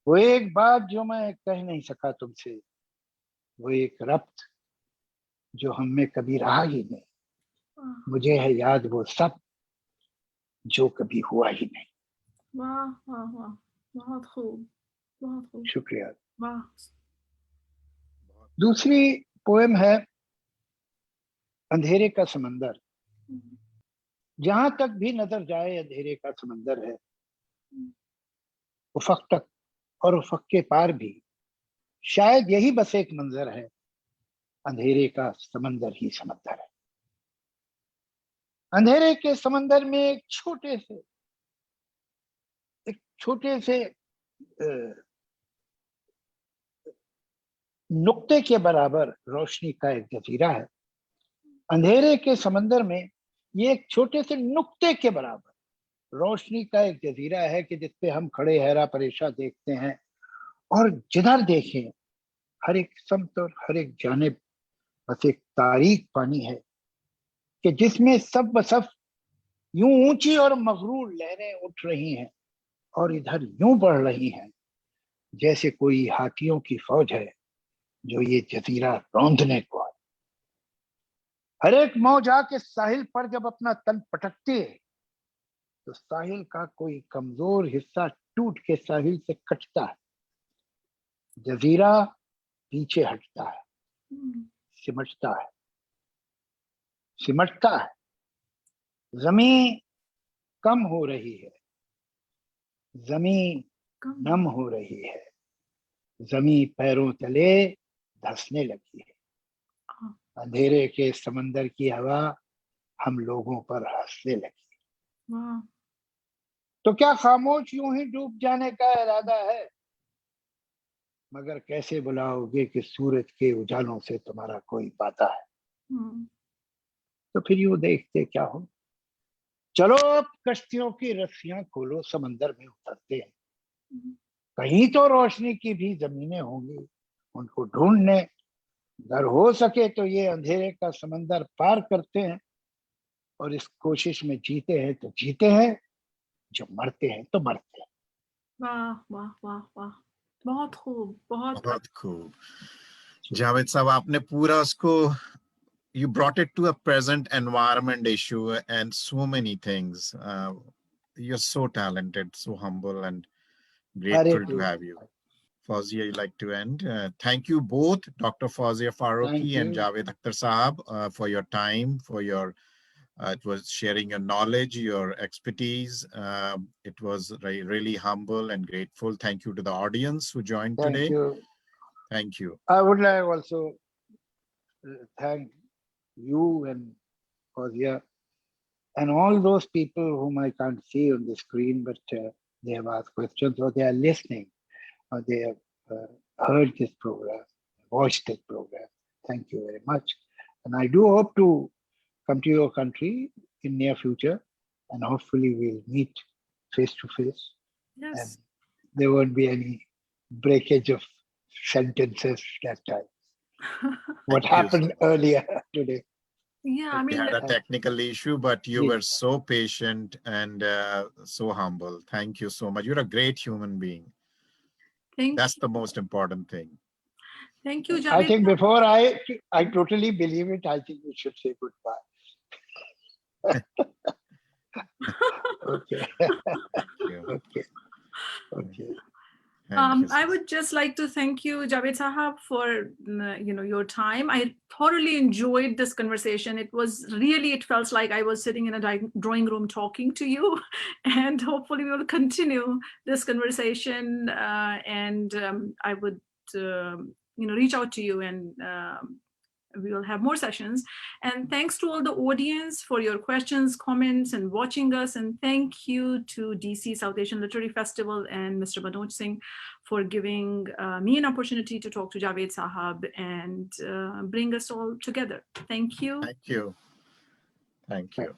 वो एक बात जो मैं कह नहीं सका तुमसे, वो एक रब्त जो हम में कभी रहा ही नहीं, मुझे है याद वो सब जो कभी हुआ ही नहीं. वाह वाह वाह, बहुत खूब, बहुत खूब. शुक्रिया. वाह. दूसरी पोएम है अंधेरे का समंदर. जहां तक भी नजर जाए अंधेरे का समंदर है, उफक तक और उफक के पार भी शायद यही बस एक मंजर है, अंधेरे का समंदर ही समंदर है. अंधेरे के समंदर में एक छोटे से नुक्ते के बराबर रोशनी का एक जजीरा है. अंधेरे के समंदर में ये एक छोटे से नुक्ते के बराबर रोशनी का एक जजीरा है कि जिसपे हम खड़े हैरा परेशान देखते हैं, और जिधर देखें हर एक समत और हर एक जानिब बस एक तारीक पानी है कि जिसमें सब बसफ यूं ऊंची और मगरूर लहरें उठ रही हैं और इधर यूं बढ़ रही हैं जैसे कोई हाथियों की फौज है जो ये जजीरा रौंदने को आए. हर एक मौज आके साहिल पर जब अपना तन पटकती है तो साहिल का कोई कमजोर हिस्सा टूट के साहिल से कटता है, जजीरा पीछे हटता है, सिमटता है. जमीन कम हो रही है, जमीन नम हो रही है, जमीन पैरों तले धंसने लगी है. अंधेरे के समंदर की हवा हम लोगों पर हंसने लगी. तो क्या खामोश यूं ही डूब जाने का इरादा है, मगर कैसे बुलाओगे कि सूरज के उजालों से तुम्हारा कोई वादा है. तो फिर यूं देखते क्या हो, चलो अब कश्तियों की रस्सियां खोलो, समंदर में उतरते हैं. कहीं तो रोशनी की भी जमीनें होंगी, उनको ढूंढने, अगर हो सके तो ये अंधेरे का समंदर पार करते हैं, और इस कोशिश में जीते हैं तो जीते हैं, जो मरते हैं तो मरते हैं. वाह वाह वाह वाह, बहुत खूब, बहुत खूब. जावेद साहब, आपने पूरा उसको, you brought it to a present environment issue and so many things. You're so talented, so humble, and grateful to have you. Fauzia, you'd like to end? Thank you both, Dr. Fauzia Farooqui and Javed Akhtar Sahab, for your time, for your It was sharing your knowledge, your expertise. It was really humble and grateful. Thank you to the audience who joined Thank today. you. Thank you. I would like also thank you and Fauzia and all those people whom I can't see on the screen, but they have asked questions or they are listening or they have heard this program, watched this program. Thank you very much. And I do hope to come to your country in near future, and hopefully we'll meet face to face. Yes. And there won't be any breakage of sentences that time. What happened earlier today. Yeah, I We mean, had a technical issue, but you Yes. were so patient and so humble. Thank you so much. You're a great human being. That's the most important thing. Thank you, Javed. I think before I totally believe it, I think we should say goodbye. Okay. Thank you. Okay. Okay. Thank you, I sis. would just like to thank you, Javed Sahab, for your time. I thoroughly enjoyed this conversation. It was really, it felt like I was sitting in a drawing room talking to you, and hopefully we will continue this conversation. And I would, reach out to you, and we will have more sessions. And thanks to all the audience for your questions, comments, and watching us. And thank you to DC South Asian Literary Festival and Mr. Manoj Singh for giving me an opportunity to talk to Javed Sahab and bring us all together. Thank you. Thank you. Thank you.